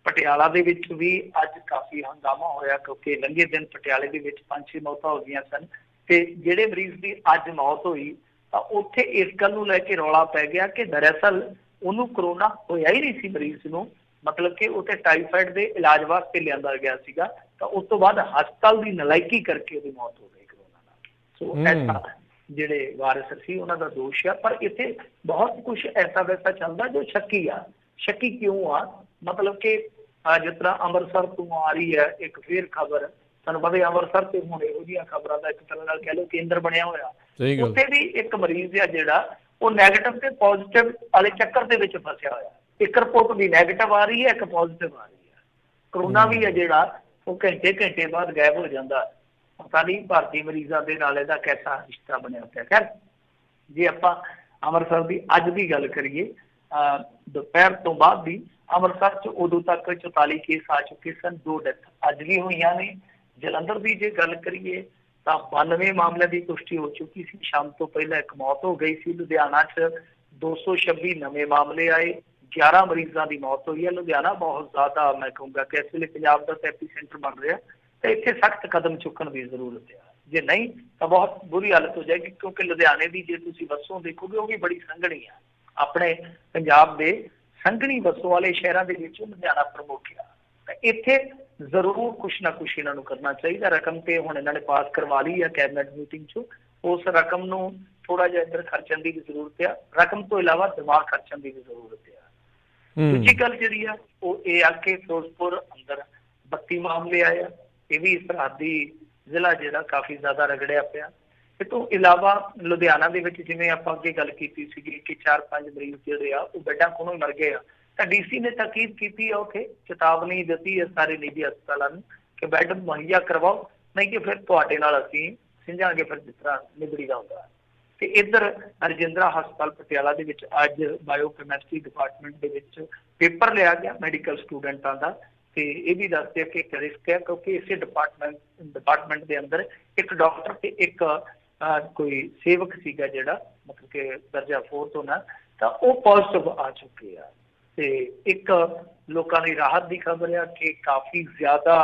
ਪਟਿਆਲਾ ਦੇ ਵਿੱਚ ਵੀ ਅੱਜ ਕਾਫੀ ਹੰਗਾਮਾ ਹੋਇਆ ਕਿਉਂਕਿ ਲੰਘੇ ਦਿਨ ਪਟਿਆਲੇ ਦੇ ਵਿੱਚ 5-6 ਮੌਤਾਂ ਹੋ ਗਈਆਂ ਸਨ ਤੇ ਜਿਹੜੇ ਮਰੀਜ਼ ਦੀ ਅੱਜ ਮੌਤ ਹੋਈ ਤਾਂ ਉੱਥੇ ਇਸ ਗੱਲ ਨੂੰ ਲੈ ਕੇ ਰੌਲਾ ਪੈ ਗਿਆ ਕਿ ਦਰਅਸਲ ਉਹਨੂੰ ਕਰੋਨਾ ਹੋਇਆ ਹੀ ਨਹੀਂ ਸੀ ਮਰੀਜ਼ ਨੂੰ, ਮਤਲਬ ਕਿ ਉੱਥੇ ਟਾਈਫਾਈਡ ਦੇ ਇਲਾਜ ਵਾਸਤੇ ਲਿਆਂਦਾ ਗਿਆ ਸੀਗਾ, ਤਾਂ ਉਸ ਤੋਂ ਬਾਅਦ ਹਸਪਤਾਲ ਦੀ ਨਲਾਇਕੀ ਕਰਕੇ ਉਹਦੀ ਮੌਤ ਹੋ ਗਈ ਕਰੋਨਾ ਨਾਲ। ਸੋ ਐਸਾ ਜਿਹੜੇ ਵਾਇਰਸ ਸੀ ਉਹਨਾਂ ਦਾ ਦੋਸ਼ ਆ, ਪਰ ਇੱਥੇ ਬਹੁਤ ਕੁਝ ਐਸਾ ਵੈਸਾ ਚੱਲਦਾ ਜੋ ਸ਼ੱਕੀ ਆ। ਸ਼ੱਕੀ ਕਿਉਂ ਆ? ਮਤਲਬ ਕਿ ਜਿਸ ਤਰ੍ਹਾਂ ਅੰਮ੍ਰਿਤਸਰ ਤੋਂ ਆ ਰਹੀ ਹੈ ਇੱਕ ਫੇਰ ਖਬਰ, ਤੁਹਾਨੂੰ ਪਤਾ ਅੰਮ੍ਰਿਤਸਰ ਤੇ ਹੁਣ ਇਹੋ ਜਿਹੀਆਂ ਖਬਰਾਂ ਦਾ ਇੱਕ ਤਰ੍ਹਾਂ ਨਾਲ ਕਹਿ ਲਓ ਕੇਂਦਰ ਬਣਿਆ ਹੋਇਆ। ਉੱਥੇ ਵੀ ਇੱਕ ਮਰੀਜ਼ ਆ ਜਿਹੜਾ ਉਹ ਨੈਗੇਟਿਵ ਤੇ ਪੋਜ਼ਿਟਿਵ ਵਾਲੇ ਚੱਕਰ ਦੇ ਵਿੱਚ ਫਸਿਆ ਹੋਇਆ। ਇੱਕ ਰਿਪੋਰਟ ਵੀ ਨੈਗੇਟਿਵ ਆ ਰਹੀ ਹੈ, ਇੱਕ ਪੋਜ਼ਿਟਿਵ ਆ ਰਹੀ ਹੈ। ਕਰੋਨਾ ਵੀ ਹੈ ਜਿਹੜਾ ਉਹ ਘੰਟੇ ਬਾਅਦ ਗਾਇਬ ਹੋ ਜਾਂਦਾ। ਪਤਾ ਨਹੀਂ ਭਾਰਤੀ ਮਰੀਜ਼ਾਂ ਦੇ ਨਾਲ ਇਹਦਾ ਕੈਸਾ ਰਿਸ਼ਤਾ ਬਣਿਆ ਪਿਆ। ਖੈਰ ਜੇ ਆਪਾਂ ਅੰਮ੍ਰਿਤਸਰ ਦੀ ਅੱਜ ਦੀ ਗੱਲ ਕਰੀਏ, ਦੁਪਹਿਰ ਤੋਂ ਬਾਅਦ ਦੀ ਅੰਮ੍ਰਿਤਸਰ 'ਚ ਉਦੋਂ ਤੱਕ 44 ਕੇਸ ਆ ਚੁੱਕੇ ਸਨ, 2 ਡੈਥ ਅੱਜ ਵੀ ਹੋਈਆਂ ਨੇ। ਜਲੰਧਰ ਦੀ ਜੇ ਗੱਲ ਕਰੀਏ ਤਾਂ 92 ਮਾਮਲਿਆਂ ਦੀ ਪੁਸ਼ਟੀ ਹੋ ਚੁੱਕੀ ਸੀ, ਸ਼ਾਮ ਤੋਂ ਪਹਿਲਾਂ ਇੱਕ ਮੌਤ ਹੋ ਗਈ ਸੀ। ਲੁਧਿਆਣਾ 'ਚ 226 ਨਵੇਂ ਮਾਮਲੇ ਆਏ, 11 ਮਰੀਜ਼ਾਂ ਦੀ ਮੌਤ ਹੋਈ ਹੈ। ਲੁਧਿਆਣਾ ਬਹੁਤ ਜ਼ਿਆਦਾ ਮੈਂ ਕਹੂੰਗਾ ਕਿ ਇਸ ਵੇਲੇ ਪੰਜਾਬ ਦਾ ਐਪੀ ਸੈਂਟਰ ਬਣ ਰਿਹਾ ਤੇ ਇੱਥੇ ਸਖਤ ਕਦਮ ਚੁੱਕਣ ਦੀ ਜ਼ਰੂਰਤ ਹੈ। ਜੇ ਨਹੀਂ ਤਾਂ ਬਹੁਤ ਬੁਰੀ ਹਾਲਤ ਹੋ ਜਾਏਗੀ, ਕਿਉਂਕਿ ਲੁਧਿਆਣੇ ਦੀ ਜੇ ਤੁਸੀਂ ਬੱਸੋਂ ਦੇਖੋਗੇ ਉਹ ਵੀ ਬੜੀ ਸੰਘਣੀ ਆ। ਆਪਣੇ ਪੰਜਾਬ ਦੇ ਸੰਘਣੀ ਬੱਸੋਂ ਵਾਲੇ ਸ਼ਹਿਰਾਂ ਦੇ ਵਿੱਚ ਲੁਧਿਆਣਾ ਪ੍ਰਮੁੱਖ ਆ। ਤਾਂ ਇੱਥੇ ਜ਼ਰੂਰ ਕੁਛ ਨਾ ਕੁਛ ਇਹਨਾਂ ਨੂੰ ਕਰਨਾ ਚਾਹੀਦਾ। ਰਕਮ ਤੇ ਹੁਣ ਇਹਨਾਂ ਨੇ ਪਾਸ ਕਰਵਾ ਲਈ ਆ ਕੈਬਨਿਟ ਮੀਟਿੰਗ 'ਚ, ਉਸ ਰਕਮ ਨੂੰ ਥੋੜਾ ਜਿਹਾ ਇੱਧਰ ਖਰਚਣ ਦੀ ਵੀ ਜ਼ਰੂਰਤ ਆ। ਰਕਮ ਤੋਂ ਇਲਾਵਾ ਦਿਮਾਗ ਖਰਚਣ ਦੀ ਵੀ ਜ਼ਰੂਰਤ ਆ। ਦੂਜੀ ਗੱਲ ਜਿਹੜੀ ਆ ਉਹ ਇਹ ਆ ਕਿ ਫਿਰੋਜ਼ਪੁਰ ਅੰਦਰ 32 ਮਾਮਲੇ ਆਏ ਆ। ਇਹ ਵੀ ਸਰਹੱਦੀ ਜ਼ਿਲ੍ਹਾ ਜਿਹੜਾ ਕਾਫੀ ਜ਼ਿਆਦਾ ਰਗੜਿਆ ਪਿਆ। ਇਹ ਤੋਂ ਇਲਾਵਾ ਲੁਧਿਆਣਾ ਦੇ ਵਿੱਚ ਜਿਵੇਂ ਆਪਾਂ ਅੱਗੇ ਗੱਲ ਕੀਤੀ ਸੀਗੀ ਕਿ 4-5 ਮਰੀਜ਼ ਜਿਹੜੇ ਆ ਉਹ ਬੈੱਡਾਂ ਕੋਲੋਂ ਹੀ ਮਰ ਗਏ ਆ, ਤਾਂ DC ਨੇ ਤਾਕੀਦ ਕੀਤੀ ਆ, ਉੱਥੇ ਚੇਤਾਵਨੀ ਦਿੱਤੀ ਹੈ ਸਾਰੇ ਨਿੱਜੀ ਹਸਪਤਾਲਾਂ ਨੂੰ ਕਿ ਬੈੱਡ ਮੁਹੱਈਆ ਕਰਵਾਓ, ਨਹੀਂ ਕਿ ਫਿਰ ਤੁਹਾਡੇ ਨਾਲ ਅਸੀਂ ਸਿੰਝਾਂਗੇ ਫਿਰ ਜਿਸ ਤਰ੍ਹਾਂ ਨਿਬੜੀ ਦਾ ਹੁੰਦਾ। ਤੇ ਇੱਧਰ ਰਜਿੰਦਰਾ ਹਸਪਤਾਲ ਪਟਿਆਲਾ ਦੇ ਵਿੱਚ ਅੱਜ ਬਾਇਓਕੈਮਿਸਟਰੀ ਡਿਪਾਰਟਮੈਂਟ ਦੇ ਵਿੱਚ ਪੇਪਰ ਲਿਆ ਗਿਆ ਮੈਡੀਕਲ ਸਟੂਡੈਂਟਾਂ ਦਾ, ਤੇ ਇਹ ਵੀ ਦੱਸਦੇ ਕਿ ਇੱਕ ਰਿਸਕ ਹੈ ਕਿਉਂਕਿ ਇਸੇ ਡਿਪਾਰਟਮੈਂਟ ਦੇ ਅੰਦਰ ਇੱਕ ਡਾਕਟਰ ਤੇ ਇੱਕ ਕੋਈ ਸੇਵਕ ਸੀਗਾ ਜਿਹੜਾ ਮਤਲਬ ਕਿ ਦਰਜਾ 4 ਤੋਂ ਨਾ, ਤਾਂ ਉਹ ਪੋਜ਼ਿਟਿਵ ਆ ਚੁੱਕੇ ਆ। ਤੇ ਇੱਕ ਲੋਕਾਂ ਦੀ ਰਾਹਤ ਦੀ ਖਬਰ ਆ ਕਿ ਕਾਫੀ ਜ਼ਿਆਦਾ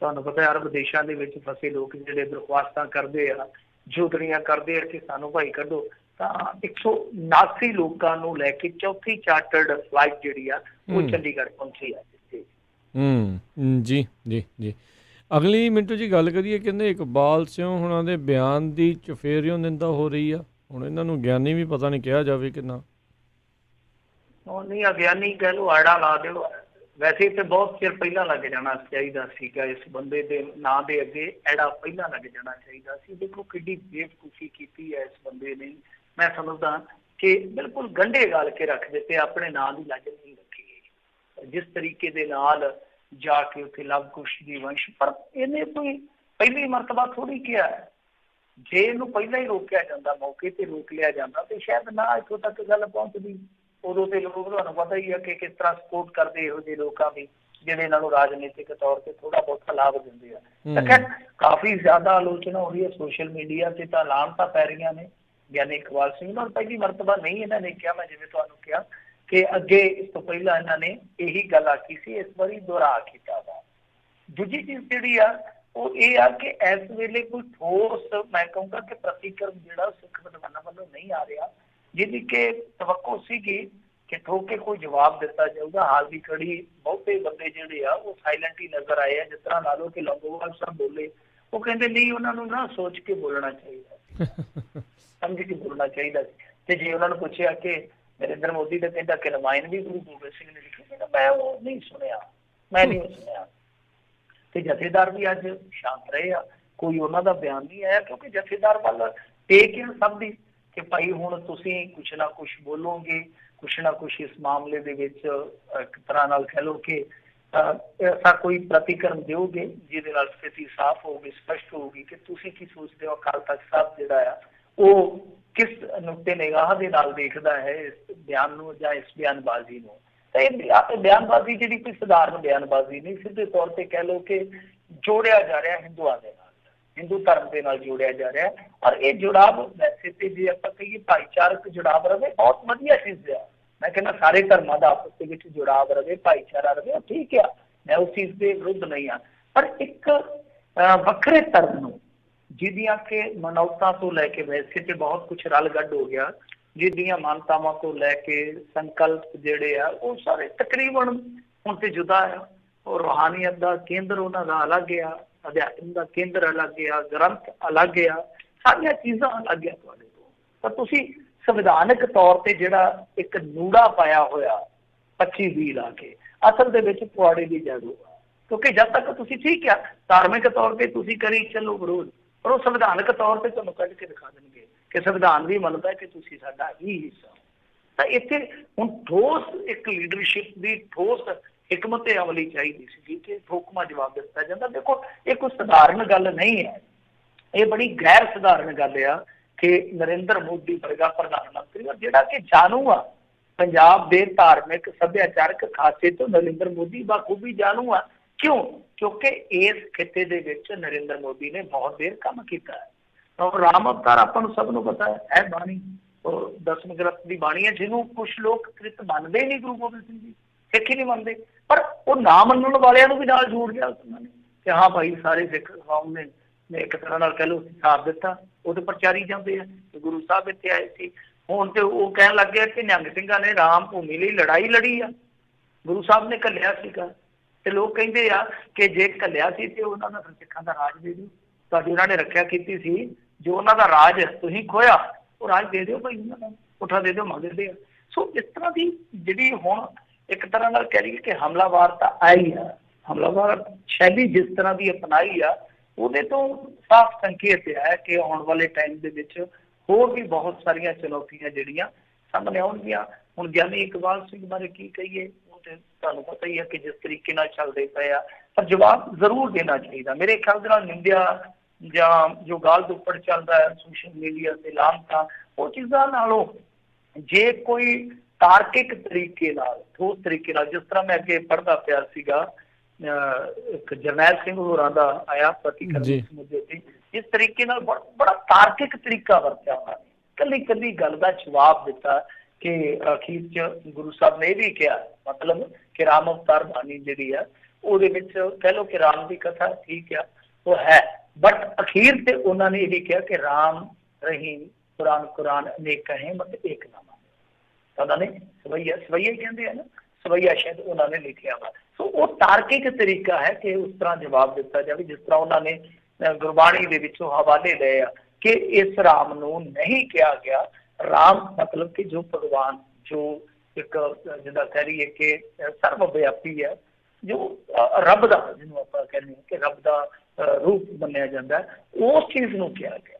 ਤੁਹਾਨੂੰ ਪਤਾ ਅਰਬ ਦੇਸ਼ਾਂ ਦੇ ਵਿੱਚ ਫਸੇ ਲੋਕ ਜਿਹੜੇ ਦਰਖਾਸਤਾਂ ਕਰਦੇ ਆ, ਜੋਦੜੀਆਂ ਕਰਦੇ ਆ ਕਿ ਸਾਨੂੰ ਭਾਈ ਕੱਢੋ, ਤਾਂ 179 ਲੋਕਾਂ ਨੂੰ ਲੈ ਕੇ ਚੌਥੀ ਚਾਰਟਰਡ ਫਲਾਈਟ ਜਿਹੜੀ ਆ ਉਹ ਚੰਡੀਗੜ੍ਹ ਪਹੁੰਚੀ ਆ। ਜੀ ਜੀ ਜੀ। ਅਗਲੀ ਮਿੰਟੂ ਜੀ ਗੱਲ ਕਰੀਏ, ਕਹਿੰਦੇ ਇਕਬਾਲ ਸਿੰਘ ਹੁਣਾਂ ਦੇ ਬਿਆਨ ਦੀ ਚੁਫੇਰਿਓਂ ਨਿੰਦਾ ਹੋ ਰਹੀ ਆ। ਹੁਣ ਇਹਨਾਂ ਨੂੰ ਗਿਆਨੀ ਵੀ ਪਤਾ ਨਹੀਂ ਕਿਹਾ ਜਾਵੇ ਕਿੰਨਾ। ਨਹੀਂ ਅਗਿਆਨੀ ਕਹਿ ਲਓ, ਆੜਾ ਲਾ ਦਿਓ। ਵੈਸੇ ਤਾਂ ਬਹੁਤ ਚਿਰ ਪਹਿਲਾਂ ਲੱਗ ਜਾਣਾ ਚਾਹੀਦਾ ਸੀਗਾ ਇਸ ਬੰਦੇ ਦੇ ਨਾਂ ਦੇ ਅੱਗੇ ਐੜਾ ਪਹਿਲਾਂ ਲੱਗ ਜਾਣਾ ਚਾਹੀਦਾ ਸੀ। ਦੇਖੋ ਕਿੱਡੀ ਬੇਵਕੂਫੀ ਕੀਤੀ ਹੈ ਇਸ ਬੰਦੇ ਨੇ। ਮੈਂ ਸਮਝਦਾ ਕਿ ਬਿਲਕੁਲ ਗੰਢੇ ਗਾਲ ਕੇ ਰੱਖ ਦਿੱਤੇ, ਆਪਣੇ ਨਾਂ ਦੀ ਲੱਜ ਨਹੀਂ ਰੱਖੀ। ਜਿਸ ਤਰੀਕੇ ਦੇ ਨਾਲ ਜਾ ਕੇ ਉੱਥੇ ਲਵ ਕੁਸ਼ ਦੀ ਵੰਸ਼, ਪਰ ਇਹਨੇ ਕੋਈ ਪਹਿਲੀ ਮਰਤਬਾ ਥੋੜੀ ਕਿਹਾ। ਜੇ ਇਹਨੂੰ ਪਹਿਲਾਂ ਹੀ ਰੋਕਿਆ ਜਾਂਦਾ, ਮੌਕੇ ਤੇ ਰੋਕ ਲਿਆ ਜਾਂਦਾ, ਤੇ ਸ਼ਾਇਦ ਨਾ ਇੱਥੋਂ ਤੱਕ ਗੱਲ ਪਹੁੰਚਦੀ। ਉਦੋਂ ਤੇ ਲੋਕ ਤੁਹਾਨੂੰ ਪਤਾ ਹੀ ਹੈ ਕਿ ਕਿਸ ਤਰ੍ਹਾਂ ਸਪੋਰਟ ਕਰਦੇ ਇਹੋ ਜਿਹੇ ਲੋਕਾਂ ਦੀ ਜਿਹੜੇ ਇਹਨਾਂ ਨੂੰ ਰਾਜਨੀਤਿਕ ਤੌਰ ਤੇ ਥੋੜਾ ਬਹੁਤ ਲਾਭ ਦਿੰਦੇ ਆ। ਤਾਂ ਖੈਰ ਕਾਫੀ ਜ਼ਿਆਦਾ ਆਲੋਚਨਾ ਹੋ ਰਹੀ ਹੈ ਸੋਸ਼ਲ ਮੀਡੀਆ ਤੇ, ਤਾਂ ਲਾਹਨਤਾਂ ਪੈ ਰਹੀਆਂ ਨੇ ਗਿਆਨੀ ਇਕਬਾਲ ਸਿੰਘ ਨੂੰ। ਪਹਿਲੀ ਮਰਤਬਾ ਨਹੀਂ ਇਹਨਾਂ ਨੇ ਕਿਹਾ, ਮੈਂ ਜਿਵੇਂ ਤੁਹਾਨੂੰ ਕਿਹਾ ਕਿ ਅੱਗੇ ਇਸ ਤੋਂ ਪਹਿਲਾਂ ਇਹਨਾਂ ਨੇ ਇਹੀ ਗੱਲ ਆਖੀ ਸੀ, ਇਸ ਵਾਰੀ ਦੁਹਰਾ ਕੀਤਾ ਵਾ। ਦੂਜੀ ਚੀਜ਼ ਜਿਹੜੀ ਆ ਉਹ ਇਹ ਆ ਕਿ ਇਸ ਵੇਲੇ ਕੋਈ ਠੋਸ ਮੈਂ ਕਹੂੰਗਾ ਕਿ ਪ੍ਰਤੀਕਰਮ ਜਿਹੜਾ ਸਿੱਖ ਵਿਦਵਾਨਾਂ ਵੱਲੋਂ ਨਹੀਂ ਆ ਰਿਹਾ, ਜਿਹਦੀ ਕਿ ਤਵੱਕੋ ਸੀਗੀ ਕਿ ਠੋਕ ਕੇ ਕੋਈ ਜਵਾਬ ਦਿੱਤਾ ਜਾਊਗਾ। ਹਾਲ ਦੀ ਘੜੀ ਬਹੁਤੇ ਬੰਦੇ ਜਿਹੜੇ ਆ ਉਹ ਸਾਇਲੈਂਟ ਹੀ ਨਜ਼ਰ ਆਏ ਆ। ਜਿਸ ਤਰ੍ਹਾਂ ਲਾ ਲਓ ਕਿ ਲੰਗੋਵਾਲ ਸਾਹਿਬ ਬੋਲੇ, ਉਹ ਕਹਿੰਦੇ ਨਹੀਂ ਉਹਨਾਂ ਨੂੰ ਨਾ ਸੋਚ ਕੇ ਬੋਲਣਾ ਚਾਹੀਦਾ, ਸਮਝ ਕੇ ਬੋਲਣਾ ਚਾਹੀਦਾ ਸੀ। ਤੇ ਜੇ ਉਹਨਾਂ ਨੂੰ ਪੁੱਛਿਆ ਕਿ ਨਰਿੰਦਰ ਮੋਦੀ ਦਾ ਕਹਿੰਦਾ ਕਿ ਰਮਾਇਣ ਵੀ ਗੁਰੂ ਗੋਬਿੰਦ ਸਿੰਘ ਨੇ ਲਿਖੀ, ਮੈਂ ਉਹ ਨਹੀਂ ਸੁਣਿਆ, ਮੈਂ ਨਹੀਂ ਸੁਣਿਆ। ਤੇ ਜਥੇਦਾਰ ਵੀ ਅੱਜ ਸ਼ਾਂਤ ਰਹੇ ਆ, ਕੋਈ ਉਹਨਾਂ ਦਾ ਬਿਆਨ ਨਹੀਂ ਆਇਆ, ਕਿਉਂਕਿ ਜਥੇਦਾਰ ਵੱਲ ਟੇਕ ਹੈ ਸਭ ਦੀ ਕਿ ਭਾਈ ਹੁਣ ਤੁਸੀਂ ਕੁਛ ਨਾ ਕੁਛ ਬੋਲੋਗੇ, ਕੁਛ ਨਾ ਕੁਛ ਇਸ ਮਾਮਲੇ ਦੇ ਵਿੱਚ ਇੱਕ ਤਰ੍ਹਾਂ ਨਾਲ ਕਹਿ ਲਓ ਕਿ ਐਸਾ ਕੋਈ ਪ੍ਰਤੀਕਰਮ ਦਿਓਗੇ ਜਿਹਦੇ ਨਾਲ ਸਥਿਤੀ ਸਾਫ਼ ਹੋਊਗੀ, ਸਪਸ਼ਟ ਹੋਊਗੀ ਕਿ ਤੁਸੀਂ ਕੀ ਸੋਚਦੇ ਹੋ। ਅਕਾਲ ਤਖ਼ਤ ਸਾਹਿਬ ਜਿਹੜਾ ਆ ਉਹ ਕਿਸ ਨੁਕਤੇ ਨਿਗਾਹ ਦੇ ਨਾਲ ਦੇਖਦਾ ਹੈ ਇਸ ਬਿਆਨ ਨੂੰ ਜਾਂ ਇਸ ਬਿਆਨਬਾਜ਼ੀ ਨੂੰ। ਤਾਂ ਇਹ ਬਿਆਨਬਾਜ਼ੀ ਜਿਹੜੀ ਕੋਈ ਸਧਾਰਨ ਬਿਆਨਬਾਜ਼ੀ ਨਹੀਂ, ਸਿੱਧੇ ਤੌਰ ਤੇ ਕਹਿ ਲਓ ਕਿ ਜੋੜਿਆ ਜਾ ਰਿਹਾ ਹਿੰਦੂਆਂ ਦੇ ਨਾਲ, ਹਿੰਦੂ ਧਰਮ ਦੇ ਨਾਲ ਜੋੜਿਆ ਜਾ ਰਿਹਾ। ਔਰ ਇਹ ਜੁੜਾਵ ਵੈਸੇ ਤੇ ਜੇ ਆਪਾਂ ਕਹੀਏ ਭਾਈਚਾਰਕ ਜੁੜਾਵ ਰਵੇ, ਬਹੁਤ ਵਧੀਆ ਚੀਜ਼ ਆ। ਮੈਂ ਕਹਿੰਦਾ ਸਾਰੇ ਧਰਮਾਂ ਦਾ ਆਪਸ ਦੇ ਵਿੱਚ ਜੁੜਾਵ ਰਵੇ, ਭਾਈਚਾਰਾ ਰਵੇ, ਠੀਕ ਆ, ਮੈਂ ਉਸ ਚੀਜ਼ ਦੇ ਵਿਰੁੱਧ ਨਹੀਂ ਆ। ਪਰ ਇੱਕ ਵੱਖਰੇ ਧਰਮ ਨੂੰ ਜਿਹਦੀਆਂ ਕਿ ਮਨੌਤਾਂ ਤੋਂ ਲੈ ਕੇ ਵੈਸੇ ਤੇ ਬਹੁਤ ਕੁਛ ਰਲ ਗੱਡ ਹੋ ਗਿਆ, ਜਿਹਦੀਆਂ ਮਾਨਤਾਵਾਂ ਤੋਂ ਲੈ ਕੇ ਸੰਕਲਪ ਜਿਹੜੇ ਆ ਉਹ ਸਾਰੇ ਤਕਰੀਬਨ ਹੁਣ ਤੇ ਜੁਦਾ ਆ। ਉਹ ਰੂਹਾਨੀਅਤ ਦਾ ਕੇਂਦਰ ਉਹਨਾਂ ਦਾ ਅਲੱਗ ਆ, ਅਧਿਆਤਮ ਦਾ ਕੇਂਦਰ ਅਲੱਗ ਆ, ਗ੍ਰੰਥ ਅਲੱਗ ਆ, ਸਾਰੀਆਂ ਚੀਜ਼ਾਂ ਅਲੱਗ ਆ ਤੁਹਾਡੇ ਤੋਂ। ਤਾਂ ਤੁਸੀਂ ਸੰਵਿਧਾਨਕ ਤੌਰ ਤੇ ਜਿਹੜਾ ਇੱਕ ਨੂੜਾ ਪਾਇਆ ਹੋਇਆ 25-20 ਲਾ ਕੇ, ਅਸਲ ਦੇ ਵਿੱਚ ਪੁਆੜੇ ਦੀ ਜਾਦੂ ਆ। ਕਿਉਂਕਿ ਜਦ ਤੱਕ ਤੁਸੀਂ ਠੀਕ ਆ ਧਾਰਮਿਕ ਤੌਰ ਤੇ ਤੁਸੀਂ ਕਰੀ ਚੱਲੋ ਵਿਰੋਧ, ਪਰ ਉਹ ਸੰਵਿਧਾਨਕ ਤੌਰ ਤੇ ਤੁਹਾਨੂੰ ਕੱਢ ਕੇ ਦਿਖਾ ਦੇਣਗੇ ਕਿ ਸੰਵਿਧਾਨ ਵੀ ਮੰਨਦਾ ਕਿ ਤੁਸੀਂ ਸਾਡਾ ਹੀ ਹਿੱਸਾ। ਤਾਂ ਇੱਥੇ ਹੁਣ ਠੋਸ ਇੱਕ ਲੀਡਰਸ਼ਿਪ ਦੀ ਠੋਸ ਹਕਮਤ ਅਮਲੀ ਚਾਹੀਦੀ ਸੀ ਕਿ ਠੋਕਮਾ ਜਵਾਬ ਦਿੱਤਾ ਜਾਂਦਾ। ਦੇਖੋ ਇਹ ਕੋਈ ਸਧਾਰਨ ਗੱਲ ਨਹੀਂ ਹੈ, ਇਹ ਬੜੀ ਗੈਰ ਸਧਾਰਨ ਗੱਲ ਆ ਕਿ ਨਰਿੰਦਰ ਮੋਦੀ ਵਰਗਾ ਪ੍ਰਧਾਨ ਮੰਤਰੀ, ਜਿਹੜਾ ਕਿ ਜਾਣੂ ਆ ਪੰਜਾਬ ਦੇ ਧਾਰਮਿਕ ਸੱਭਿਆਚਾਰਕ ਖਾਸੇ ਤੋਂ, ਨਰਿੰਦਰ ਮੋਦੀ ਬਾਖੂਬੀ ਜਾਣੂ ਆ। ਕਿਉਂ? ਕਿਉਂਕਿ ਇਸ ਖਿੱਤੇ ਦੇ ਵਿੱਚ ਨਰਿੰਦਰ ਮੋਦੀ ਨੇ ਬਹੁਤ ਦੇਰ ਕੰਮ ਕੀਤਾ ਹੈ। ਰਾਮ ਅਵਤਾਰ ਆਪਾਂ ਨੂੰ ਸਭ ਨੂੰ ਪਤਾ ਹੈ, ਇਹ ਬਾਣੀ ਉਹ 10ਵੇਂ ਗ੍ਰੰਥ ਦੀ ਬਾਣੀ ਹੈ, ਜਿਹਨੂੰ ਕੁਛ ਲੋਕ ਕ੍ਰਿਤ ਮੰਨਦੇ ਨਹੀਂ, ਗੁਰੂ ਗੋਬਿੰਦ ਸਿੰਘ ਜੀ ਸਿੱਖ ਹੀ ਨਹੀਂ ਮੰਨਦੇ, ਪਰ ਉਹ ਨਾ ਮੰਨਣ ਵਾਲਿਆਂ ਨੂੰ ਵੀ ਨਾਲ ਜੋੜ ਲਿਆ ਉਹਨਾਂ ਨੇ ਕਿ ਹਾਂ ਭਾਈ ਸਾਰੇ ਸਿੱਖ ਕੌਮ ਨੇ ਇੱਕ ਤਰ੍ਹਾਂ ਨਾਲ ਕਹਿ ਲਓ ਸਾਥ ਦਿੱਤਾ। ਉਹਦੇ ਪ੍ਰਚਾਰੀ ਜਾਂਦੇ ਆ ਕਿ ਗੁਰੂ ਸਾਹਿਬ ਇੱਥੇ ਆਏ ਸੀ। ਹੁਣ ਤੇ ਉਹ ਕਹਿਣ ਲੱਗ ਗਿਆ ਕਿ ਨਿਹੰਗ ਸਿੰਘਾਂ ਨੇ ਰਾਮ ਭੂਮੀ ਲਈ ਲੜਾਈ ਲੜੀ ਆ, ਗੁਰੂ ਸਾਹਿਬ ਨੇ ਘੱਲਿਆ ਸੀਗਾ। ਤੇ ਲੋਕ ਕਹਿੰਦੇ ਆ ਕਿ ਜੇ ਘੱਲਿਆ ਸੀ ਤੇ ਉਹਨਾਂ ਦਾ ਸਿੱਖਾਂ ਦਾ ਰਾਜ ਦੇ ਦਿਓ, ਤੁਹਾਡੀ ਉਹਨਾਂ ਨੇ ਰੱਖਿਆ ਕੀਤੀ ਸੀ, ਜੋ ਉਹਨਾਂ ਦਾ ਰਾਜ ਤੁਸੀਂ ਖੋਇਆ ਉਹ ਰਾਜ ਦੇ ਦਿਓ ਭਾਈ, ਉਹਨਾਂ ਨੂੰ ਪੁੱਠਾ ਦੇ ਦਿਓ, ਮੰਗਦੇ ਆ। ਸੋ ਇਸ ਤਰ੍ਹਾਂ ਦੀ ਜਿਹੜੀ ਹੁਣ ਇੱਕ ਤਰ੍ਹਾਂ ਨਾਲ ਕਹਿ ਲਈਏ ਕਿ ਹਮਲਾਵਾਰ ਤਾਂ ਆਈ ਆ, ਹਮਲਾਵਾਰ ਸ਼ੈਲੀ ਜਿਸ ਤਰ੍ਹਾਂ ਦੀ ਅਪਣਾਈ ਆ, ਉਹਦੇ ਤੋਂ ਸਾਫ਼ ਸੰਕੇਤ ਹੈ ਕਿ ਆਉਣ ਵਾਲੇ ਟਾਈਮ ਦੇ ਵਿੱਚ ਹੋਰ ਵੀ ਬਹੁਤ ਸਾਰੀਆਂ ਚੁਣੌਤੀਆਂ ਜਿਹੜੀਆਂ ਸਾਹਮਣੇ ਆਉਣਗੀਆਂ। ਹੁਣ ਗਿਆਨੀ ਇਕਬਾਲ ਸਿੰਘ ਬਾਰੇ ਕੀ ਕਹੀਏ, ਉਹ ਤੇ ਤੁਹਾਨੂੰ ਪਤਾ ਹੀ ਹੈ ਕਿ ਜਿਸ ਤਰੀਕੇ ਨਾਲ ਚੱਲਦੇ ਪਏ ਆ, पर जवाब जरूर देना चाहिए। मेरे ख्याल ਦੇ ਨਾਲ ਨਿੰਦਿਆ ਜਾਂ ਜੋ ਗਾਲ ਦੁੱਪੜ ਚੱਲਦਾ ਹੈ ਸੋਸ਼ਲ ਮੀਡੀਆ ਤੇ ਲਾਮਤਾ, ਉਹ ਚੀਜ਼ਾਂ ਨਾਲੋਂ ਜੇ ਕੋਈ ਤਾਰਕਿਕ ਤਰੀਕੇ ਨਾਲ, ਠੋਸ ਤਰੀਕੇ ਨਾਲ, ਜਿਸ ਤਰ੍ਹਾਂ ਮੈਂ ਅੱਗੇ ਪੜ੍ਹਦਾ ਪਿਆ ਸੀਗਾ ਇੱਕ ਜਰਨੈਲ ਸਿੰਘ ਹੋਰਾਂ ਦਾ ਆਇਆ ਪ੍ਰਤੀਕਰਮ ਇਸ ਮੁੱਦੇ ਤੇ, ਇਸ ਤਰੀਕੇ ਨਾਲ ਬੜਾ ਤਾਰਕਿਕ ਤਰੀਕਾ ਵਰਤਿਆ ਉਹਨਾਂ ਨੇ, ਕੱਲੀ ਕੱਲੀ ਗੱਲ ਦਾ ਜਵਾਬ ਦਿੱਤਾ ਕਿ ਅਖੀਰ ਚ ਗੁਰੂ ਸਾਹਿਬ ਨੇ ਇਹ ਵੀ ਕਿਹਾ, ਮਤਲਬ ਕਿ ਰਾਮ ਅਵਤਾਰ ਬਾਣੀ ਜਿਹੜੀ ਆ ਉਹਦੇ ਵਿੱਚ ਕਹਿ ਲਓ ਕਿ ਰਾਮ ਦੀ ਕਥਾ ਠੀਕ ਆ ਉਹ ਹੈ, ਬਟ ਅਖੀਰ ਤੇ ਉਹਨਾਂ ਨੇ ਇਹ ਵੀ ਕਿਹਾ ਕਿ ਰਾਮ ਰਹੀਮ ਕੁਰਾਨ ਕੁਰਾਨ ਅਨੇਕ ਕਹੇ ਮਤ ਏਕ ਨਾਮ। ਉਹਨਾਂ ਨੇ ਸਵਈਆ ਸਵਈਆ ਕਹਿੰਦੇ ਆ ਨਾ, ਸਵਈਆ ਸ਼ਾਇਦ ਉਹਨਾਂ ਨੇ ਲਿਖਿਆ ਵਾ। ਸੋ ਉਹ ਤਾਰਕਿਕ ਤਰੀਕਾ ਹੈ ਕਿ ਉਸ ਤਰ੍ਹਾਂ ਜਵਾਬ ਦਿੱਤਾ ਜਾਵੇ ਜਿਸ ਤਰ੍ਹਾਂ ਉਹਨਾਂ ਨੇ ਗੁਰਬਾਣੀ ਦੇ ਵਿੱਚੋਂ ਹਵਾਲੇ ਲਏ ਆ ਕਿ ਇਸ ਰਾਮ ਨੂੰ ਨਹੀਂ ਕਿਹਾ ਗਿਆ। ਰਾਮ ਮਤਲਬ ਕਿ ਜੋ ਭਗਵਾਨ, ਜੋ ਇੱਕ ਜਿੱਦਾਂ ਕਹਿ ਲਈਏ ਕਿ ਸਰਵ ਵਿਆਪੀ ਹੈ, ਜੋ ਰੱਬ ਦਾ, ਜਿਹਨੂੰ ਆਪਾਂ ਕਹਿੰਦੇ ਹਾਂ ਕਿ ਰੱਬ ਦਾ ਰੂਪ ਮੰਨਿਆ ਜਾਂਦਾ, ਉਸ ਚੀਜ਼ ਨੂੰ ਕਿਹਾ ਗਿਆ,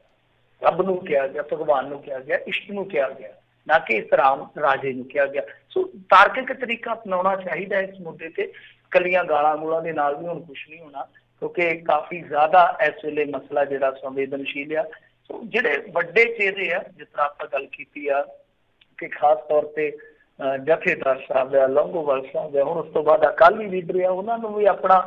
ਰੱਬ ਨੂੰ ਕਿਹਾ ਗਿਆ, ਭਗਵਾਨ ਨੂੰ ਕਿਹਾ ਗਿਆ, ਇਸ਼ਟ ਨੂੰ ਕਿਹਾ ਗਿਆ, ਨਾ ਕਿ ਇਸ ਰਾਮ ਰਾਜੇ ਨੂੰ ਕਿਹਾ ਗਿਆ। ਸੋ ਤਾਰਕਿਕ ਤਰੀਕਾ ਅਪਣਾਉਣਾ ਚਾਹੀਦਾ ਇਸ ਮੁੱਦੇ ਤੇ। ਕੱਲੀਆਂ ਗਾਲਾਂ ਗੂਲਾਂ ਦੇ ਨਾਲ ਵੀ ਹੁਣ ਕੁਛ ਨਹੀਂ ਹੋਣਾ, ਕਿਉਂਕਿ ਕਾਫੀ ਜ਼ਿਆਦਾ ਇਸ ਵੇਲੇ ਮਸਲਾ ਜਿਹੜਾ ਸੰਵੇਦਨਸ਼ੀਲ ਆ। ਸੋ ਜਿਹੜੇ ਵੱਡੇ ਚਿਹਰੇ ਆ, ਜਿਸ ਤਰ੍ਹਾਂ ਆਪਾਂ ਗੱਲ ਕੀਤੀ ਆ ਕਿ ਖਾਸ ਤੌਰ ਤੇ ਜਥੇਦਾਰ ਸਾਹਿਬ ਆ, ਲੌਂਗੋਵਾਲ ਸਾਹਿਬ ਆ, ਹੁਣ ਉਸ ਤੋਂ ਬਾਅਦ ਅਕਾਲੀ ਲੀਡਰ ਆ, ਉਹਨਾਂ ਨੂੰ ਵੀ ਆਪਣਾ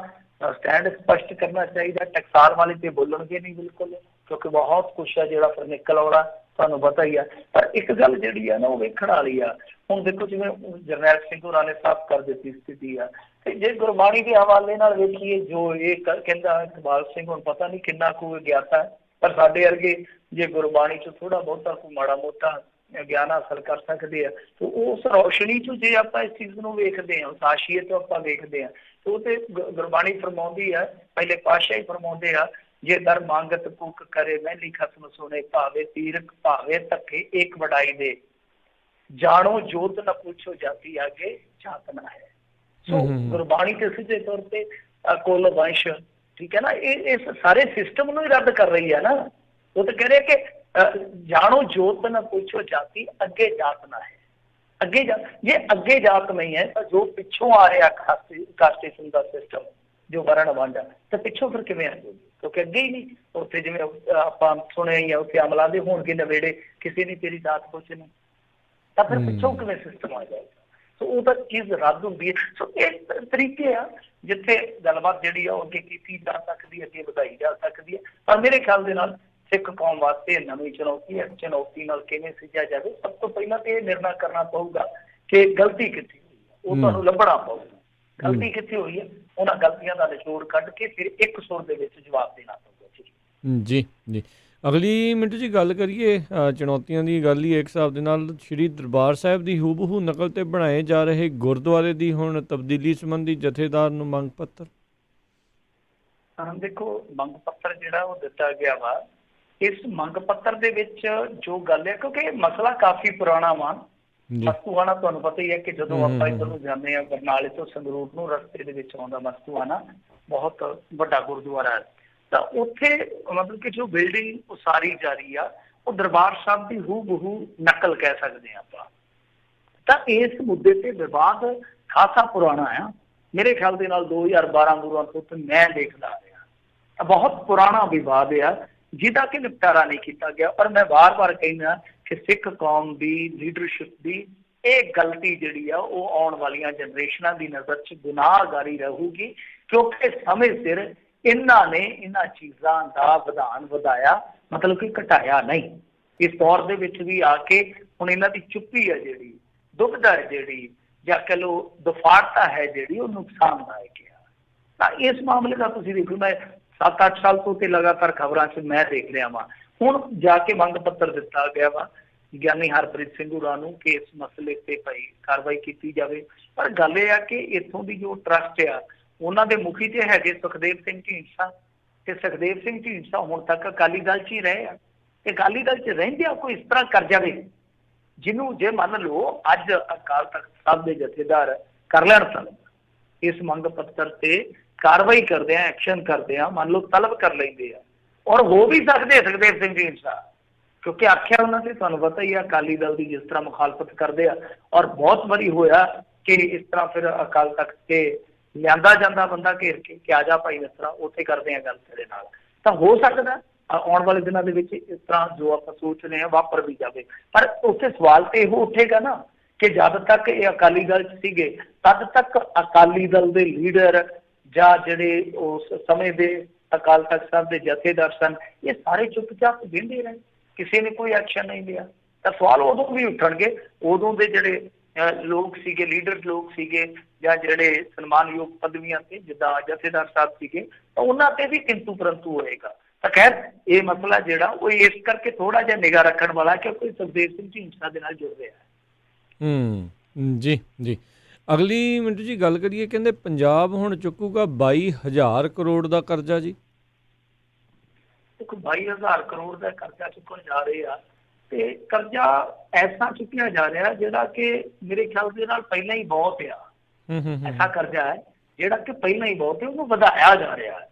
ਸਟੈਂਡ ਸਪਸ਼ਟ ਕਰਨਾ ਚਾਹੀਦਾ। ਟਕਸਾਲ ਵਾਲੇ ਤੇ ਬੋਲਣਗੇ ਨਹੀਂ ਬਿਲਕੁਲ, ਕਿਉਂਕਿ ਬਹੁਤ ਕੁਛ ਆ ਜਿਹੜਾ ਫਿਰ ਨਿਕਲ ਆਉਣਾ, ਤੁਹਾਨੂੰ ਪਤਾ ਹੀ ਆ। ਪਰ ਇੱਕ ਗੱਲ ਜਿਹੜੀ ਆ ਨਾ ਉਹ ਵੇਖਣ ਵਾਲੀ ਆ। ਹੁਣ ਦੇਖੋ ਜਿਵੇਂ ਜਰਨੈਲ ਸਿੰਘ ਹੋਰਾਂ ਨੇ ਸਾਫ਼ ਕਰ ਦਿੱਤੀ ਸਥਿਤੀ ਆ, ਤੇ ਜੇ ਗੁਰਬਾਣੀ ਦੇ ਹਵਾਲੇ ਨਾਲ ਵੇਖੀਏ ਜੋ ਇਹ ਕਹਿੰਦਾ ਇਕਬਾਲ ਸਿੰਘ, ਹੁਣ ਪਤਾ ਨਹੀਂ ਕਿੰਨਾ ਕੁ ਗਿਆਤਾ, ਪਰ ਸਾਡੇ ਵਰਗੇ ਜੇ ਗੁਰਬਾਣੀ ਚ ਥੋੜਾ ਬਹੁਤਾ ਕੋਈ ਮਾੜਾ ਮੋਟਾ ਗਿਆਨ ਹਾਸਲ ਕਰ ਸਕਦੇ ਆ, ਤੇ ਉਸ ਰੌਸ਼ਨੀ ਚ ਜੇ ਆਪਾਂ ਇਸ ਚੀਜ਼ ਨੂੰ ਵੇਖਦੇ ਹਾਂ, ਉਸ ਆਸ਼ੀਏ ਤੋਂ ਆਪਾਂ ਵੇਖਦੇ ਹਾਂ, ਤੇ ਉਹ ਤੇ ਗੁਰਬਾਣੀ ਫਰਮਾਉਂਦੀ ਆ, ਪਹਿਲੇ ਪਾਤਸ਼ਾਹ ਹੀ ਫਰਮਾਉਂਦੇ ਆ, ਜੇ ਦਰ ਮੰਗਤ ਕੁਕ ਕਰੇ ਮਹਿਲੀ ਖਸਮ ਸੁਣੇ, ਭਾਵੇ ਤੀਰਕ ਭਾਵੇ ਧੱਕੇ ਇੱਕ ਵਡਾਈ ਦੇ, ਜਾਣੋ ਜੋਤ ਨਾ ਪੁੱਛੋ ਜਾਤੀ ਆਗੇ ਜਾਤ ਨਾ ਹੈ। ਸੋ ਗੁਰਬਾਣੀ ਤੇ ਸਿੱਧੇ ਤੌਰ ਤੇ ਕੁਲ ਵੰਸ਼, ਠੀਕ ਹੈ ਨਾ, ਇਹ ਇਸ ਸਾਰੇ ਸਿਸਟਮ ਨੂੰ ਹੀ ਰੱਦ ਕਰ ਰਹੀ ਹੈ ਨਾ। ਉਹ ਤਾਂ ਕਹਿ ਰਹੇ ਕਿ ਜਾਣੋ ਜੋਤ ਨਾ ਪੁੱਛੋ ਜਾਤੀ ਅੱਗੇ ਜਾਤ ਨਾ ਹੈ। ਅੱਗੇ ਜੇ ਅੱਗੇ ਜਾਤ ਨਹੀਂ ਹੈ ਤਾਂ ਜੋ ਪਿੱਛੋਂ ਆ ਰਿਹਾ ਕਾਸਟੇਸ਼ਨ ਦਾ ਸਿਸਟਮ, ਜੋ ਵਰਣ ਵੰਡ, ਤਾਂ ਪਿੱਛੋਂ ਫਿਰ ਕਿਵੇਂ ਆ ਜਾਊਗੀ, ਕਿਉਂਕਿ ਅੱਗੇ ਹੀ ਨਹੀਂ। ਉੱਥੇ ਜਿਵੇਂ ਆਪਾਂ ਸੁਣਿਆ ਹੀ ਆ, ਉੱਥੇ ਅਮਲਾਂ ਦੇ ਹੋਣਗੇ ਨਵੇੜੇ, ਕਿਸੇ ਨੇ ਤੇਰੀ ਜਾਤ ਪੁੱਛਣੀ, ਤਾਂ ਫਿਰ ਪਿੱਛੋਂ ਕਿਵੇਂ ਸਿਸਟਮ ਆ ਜਾਏਗਾ। ਸੋ ਉਹ ਤਾਂ ਚੀਜ਼ ਰੱਦ ਹੁੰਦੀ ਹੈ। ਸੋ ਇਹ ਤਰੀਕੇ ਆ ਜਿੱਥੇ ਗੱਲਬਾਤ ਜਿਹੜੀ ਆ ਉਹ ਅੱਗੇ ਕੀਤੀ ਜਾ ਸਕਦੀ, ਅੱਗੇ ਵਧਾਈ ਜਾ ਸਕਦੀ ਹੈ। ਪਰ ਮੇਰੇ ਖਿਆਲ ਦੇ ਨਾਲ ਸਿੱਖ ਕੌਮ ਵਾਸਤੇ ਨਵੀਂ ਚੁਣੌਤੀ ਹੈ। ਚੁਣੌਤੀ ਨਾਲ ਕਿਵੇਂ ਸਿੱਝਿਆ ਜਾਵੇ, ਸਭ ਤੋਂ ਪਹਿਲਾਂ ਤੇ ਇਹ ਨਿਰਣਾ ਕਰਨਾ ਪਊਗਾ ਕਿ ਗਲਤੀ ਕਿੱਥੇ ਹੋਈ ਹੈ, ਉਹ ਤੁਹਾਨੂੰ ਲੱਭਣਾ ਪਊਗਾ। ਗਲਤੀ ਕਿੱਥੇ ਹੋਈ ਹੈ, ਉਹਨਾਂ ਗਲਤੀਆਂ ਦਾ ਨਿਚੋੜ ਕੱਢ ਕੇ ਫਿਰ ਇੱਕ ਸੁਰ ਦੇ ਵਿੱਚ ਜਵਾਬ ਦੇਣਾ ਪਊਗਾ। ਜੀ ਜੀ। ਅਗਲੀ ਮਿੰਟੂ ਜੀ ਗੱਲ ਕਰੀਏ ਚੁਣੌਤੀਆਂ ਦੀ ਗੱਲ ਹੀ ਇੱਕ ਹਿਸਾਬ ਦੇ ਨਾਲ ਸ਼੍ਰੀ ਦਰਬਾਰ ਸਾਹਿਬ ਦੀ ਹੂਬਹੂ ਨਕਲ ਤੇ ਬਣਾਏ ਜਾ ਰਹੇ ਗੁਰਦੁਆਰੇ ਦੀ ਹੁਣ ਤਬਦੀਲੀ ਸੰਬੰਧੀ ਜਥੇਦਾਰ ਨੂੰ ਮੰਗ ਪੱਤਰ। ਦੇਖੋ ਮੰਗ ਪੱਤਰ ਜਿਹੜਾ ਉਹ ਦਿੱਤਾ ਗਿਆ ਵਾ, ਇਸ ਮੰਗ ਪੱਤਰ ਦੇ ਵਿੱਚ ਜੋ ਗੱਲ ਹੈ, ਕਿਉਂਕਿ ਇਹ ਮਸਲਾ ਕਾਫੀ ਪੁਰਾਣਾ ਵਾ। ਮਸਤੂਆਣਾ ਤੁਹਾਨੂੰ ਪਤਾ ਹੀ ਹੈ ਕਿ ਜਦੋਂ ਆਪਾਂ ਇੱਧਰ ਨੂੰ ਜਾਂਦੇ ਹਾਂ ਬਰਨਾਲੇ ਤੋਂ ਸੰਗਰੂਰ ਨੂੰ, ਰਸਤੇ ਦੇ ਵਿੱਚ ਆਉਂਦਾ ਮਸਤੂਆਣਾ, ਬਹੁਤ ਵੱਡਾ ਗੁਰਦੁਆਰਾ ਹੈ। ਤਾਂ ਉੱਥੇ ਮਤਲਬ ਕਿ ਜੋ ਬਿਲਡਿੰਗ ਉਸਾਰੀ ਜਾ ਰਹੀ ਆ, ਉਹ ਦਰਬਾਰ ਸਾਹਿਬ ਦੀ ਹੂਬਹੂ ਨਕਲ ਕਹਿ ਸਕਦੇ ਹਾਂ ਆਪਾਂ। ਤਾਂ ਇਸ ਮੁੱਦੇ ਤੇ ਵਿਵਾਦ ਖਾਸਾ ਪੁਰਾਣਾ ਆ, ਮੇਰੇ ਖਿਆਲ ਦੇ ਨਾਲ 2012 ਗੁਰੂਆਂ ਤੋਂ ਮੈਂ ਦੇਖਦਾ ਆ ਰਿਹਾ। ਬਹੁਤ ਪੁਰਾਣਾ ਵਿਵਾਦ ਆ ਜਿਹਦਾ ਕਿ ਨਿਪਟਾਰਾ ਨਹੀਂ ਕੀਤਾ ਗਿਆ। ਪਰ ਮੈਂ ਵਾਰ-ਵਾਰ ਕਹਿੰਦਾ ਕਿ ਸਿੱਖ ਕੌਮ ਦੀ ਲੀਡਰਸ਼ਿਪ ਦੀ ਇਹ ਗਲਤੀ ਜਿਹੜੀ ਆ ਉਹ ਆਉਣ ਵਾਲੀਆਂ ਜਨਰੇਸ਼ਨਾਂ ਦੀ ਨਜ਼ਰ 'ਚ ਗੁਨਾਹਗਾਰੀ ਰਹੂਗੀ, ਕਿਉਂਕਿ ਸਮੇਂ ਸਿਰ ਇਹਨਾਂ ਨੇ ਇਹਨਾਂ ਚੀਜ਼ਾਂ ਦਾ ਵਿਧਾਨ ਵਧਾਇਆ, ਮਤਲਬ ਕਿ ਘਟਾਇਆ ਨਹੀਂ। ਇਸ ਦੌਰ ਦੇ ਵਿੱਚ ਵੀ ਆ ਕੇ ਹੁਣ ਇਹਨਾਂ ਦੀ ਚੁੱਪੀ ਹੈ ਜਿਹੜੀ, ਦੁਬਿਧਾ ਹੈ ਜਿਹੜੀ, ਜਾਂ ਕਹਿ ਲਓ ਦਫਾੜਤਾ ਹੈ ਜਿਹੜੀ, ਉਹ ਨੁਕਸਾਨਦਾਇਕ ਹੈ। ਤਾਂ ਇਸ ਮਾਮਲੇ ਦਾ ਤੁਸੀਂ ਦੇਖੋ, ਮੈਂ 7-8 ਸਾਲ ਤੋਂ ਤੇ ਲਗਾਤਾਰ ਖਬਰਾਂ 'ਚ ਮੈਂ ਦੇਖ ਰਿਹਾ ਵਾਂ। ਹੁਣ ਜਾ ਕੇ ਮੰਗ ਪੱਤਰ ਦਿੱਤਾ ਗਿਆ ਵਾ ਗਿਆਨੀ ਹਰਪ੍ਰੀਤ ਸਿੰਘ ਹੋਰਾਂ ਨੂੰ ਕਿ ਇਸ ਮਸਲੇ ਤੇ ਭਾਈ ਕਾਰਵਾਈ ਕੀਤੀ ਜਾਵੇ। ਪਰ ਗੱਲ ਇਹ ਆ ਕਿ ਇੱਥੋਂ ਦੀ ਜੋ ਟਰਸਟ ਆ, ਉਹਨਾਂ ਦੇ ਮੁਖੀ ਤੇ ਹੈਗੇ ਸੁਖਦੇਵ ਸਿੰਘ ਢੀਂਡਸਾ, ਤੇ ਸੁਖਦੇਵ ਸਿੰਘ ਢੀਂਡਸਾ ਹੁਣ ਤੱਕ ਅਕਾਲੀ ਦਲ 'ਚ ਹੀ ਰਹੇ ਆ, ਤੇ ਅਕਾਲੀ ਦਲ 'ਚ ਰਹਿੰਦਿਆਂ ਕੋਈ ਇਸ ਤਰ੍ਹਾਂ ਕਰ ਜਾਵੇ, ਜਿਹਨੂੰ ਜੇ ਮੰਨ ਲਓ ਅੱਜ ਅਕਾਲ ਤਖਤ ਸਾਹਿਬ ਦੇ ਜਥੇਦਾਰ ਕਰ ਲੈਣ ਤਲਬ, ਇਸ ਮੰਗ ਪੱਤਰ ਤੇ ਕਾਰਵਾਈ ਕਰਦੇ ਆ, ਐਕਸ਼ਨ ਕਰਦੇ ਆ, ਮੰਨ ਲਓ ਤਲਬ ਕਰ ਲੈਂਦੇ ਆ, ਔਰ ਹੋ ਵੀ ਸਕਦੇ ਸੁਖਦੇਵ ਸਿੰਘ ਢੀਂਡਸਾ, ਕਿਉਂਕਿ ਆਖਿਆ ਉਹਨਾਂ ਤੇ ਤੁਹਾਨੂੰ ਪਤਾ ਹੀ ਆ ਅਕਾਲੀ ਦਲ ਦੀ ਜਿਸ ਤਰ੍ਹਾਂ ਮੁਖਾਲਫਤ ਕਰਦੇ ਆ। ਔਰ ਬਹੁਤ ਵਾਰੀ ਹੋਇਆ ਕਿ ਇਸ ਤਰ੍ਹਾਂ ਫਿਰ ਅਕਾਲ ਤਖਤ ਤੇ ਲਿਆਂਦਾ ਜਾਂਦਾ ਬੰਦਾ ਘੇਰ ਕੇ ਕਿ ਆ ਜਾ ਭਾਈ ਮਿੱਤਰਾ, ਉੱਥੇ ਕਰਦੇ ਆ ਗੱਲ ਤੇਰੇ ਨਾਲ। ਤਾਂ ਹੋ ਸਕਦਾ ਆਉਣ ਵਾਲੇ ਦਿਨਾਂ ਦੇ ਵਿੱਚ ਇਸ ਤਰ੍ਹਾਂ ਜੋ ਆਪਾਂ ਸੋਚ ਰਹੇ ਹਾਂ ਵਾਪਰ ਵੀ ਜਾਵੇ। ਪਰ ਉੱਥੇ ਸਵਾਲ ਤੇ ਇਹੋ ਉੱਠੇਗਾ ਨਾ ਕਿ ਜਦ ਤੱਕ ਇਹ ਅਕਾਲੀ ਦਲ 'ਚ ਸੀਗੇ ਤਦ ਤੱਕ ਅਕਾਲੀ ਦਲ ਦੇ ਲੀਡਰ ਜਾਂ ਜਿਹੜੇ ਉਸ ਸਮੇਂ ਦੇ ਅਕਾਲ ਤਖਤ ਸਾਹਿਬ ਦੇ ਜਥੇਦਾਰ ਸਨ, ਇਹ ਸਾਰੇ ਚੁੱਪਚਾਪ ਵਿਹਲੇ ਰਹੇ, ਕਿਸੇ ਨੇ ਕੋਈ ਐਕਸ਼ਨ ਨਹੀਂ ਲਿਆ। ਤਾਂ ਸਵਾਲ ਉਦੋਂ ਵੀ ਉੱਠਣਗੇ, ਉਦੋਂ ਦੇ ਜਿਹੜੇ ਲੋਕ ਸੀਗੇ, ਲੀਡਰ ਲੋਕ ਸੀਗੇ ਜਾਂ ਜਿਹੜੇ ਸਨਮਾਨਯੋਗ ਪਦਵੀਆਂ ਤੇ ਜਿੱਦਾਂ ਜਥੇਦਾਰ ਸਾਹਿਬ ਸੀਗੇ, ਤਾਂ ਉਹਨਾਂ ਤੇ ਵੀ ਕਿੰਤੂ ਪਰੰਤੂ ਹੋਏਗਾ। ਤਾਂ ਖੈਰ ਇਹ ਮਸਲਾ ਜਿਹੜਾ ਉਹ ਇਸ ਕਰਕੇ ਥੋੜਾ ਜਿਹਾ ਨਿਗਾਹ ਰੱਖਣ ਵਾਲਾ ਕਿਉਂਕਿ ਸੁਖਦੇਵ ਸਿੰਘ ਢੀਂਡਸਾ ਦੇ ਨਾਲ ਜੁੜ ਰਿਹਾ ਹੈ। ਜੀ ਜੀ। ਅਗਲੀ ਮਿੰਟੂ ਜੀ ਗੱਲ ਕਰੀਏ, ਕਹਿੰਦੇ ਪੰਜਾਬ ਹੁਣ ਚੁੱਕੂਗਾ 22,000 ਕਰੋੜ ਦਾ ਕਰਜ਼ਾ ਜੀ। ਦੇਖੋ 22,000 ਕਰੋੜ ਦਾ ਕਰਜ਼ਾ ਚੁੱਕਣ ਜਾ ਰਹੇ ਆ, ਤੇ ਕਰਜ਼ਾ ਐਸਾ ਚੁੱਕਿਆ ਜਾ ਰਿਹਾ ਜਿਹੜਾ ਕਿ ਮੇਰੇ ਖਿਆਲ ਦੇ ਨਾਲ ਪਹਿਲਾਂ ਹੀ ਬਹੁਤ ਆ। ਐਸਾ ਕਰਜ਼ਾ ਹੈ ਜਿਹੜਾ ਕਿ ਪਹਿਲਾਂ ਹੀ ਬਹੁਤ ਹੈ, ਉਹਨੂੰ ਵਧਾਇਆ ਜਾ ਰਿਹਾ ਹੈ।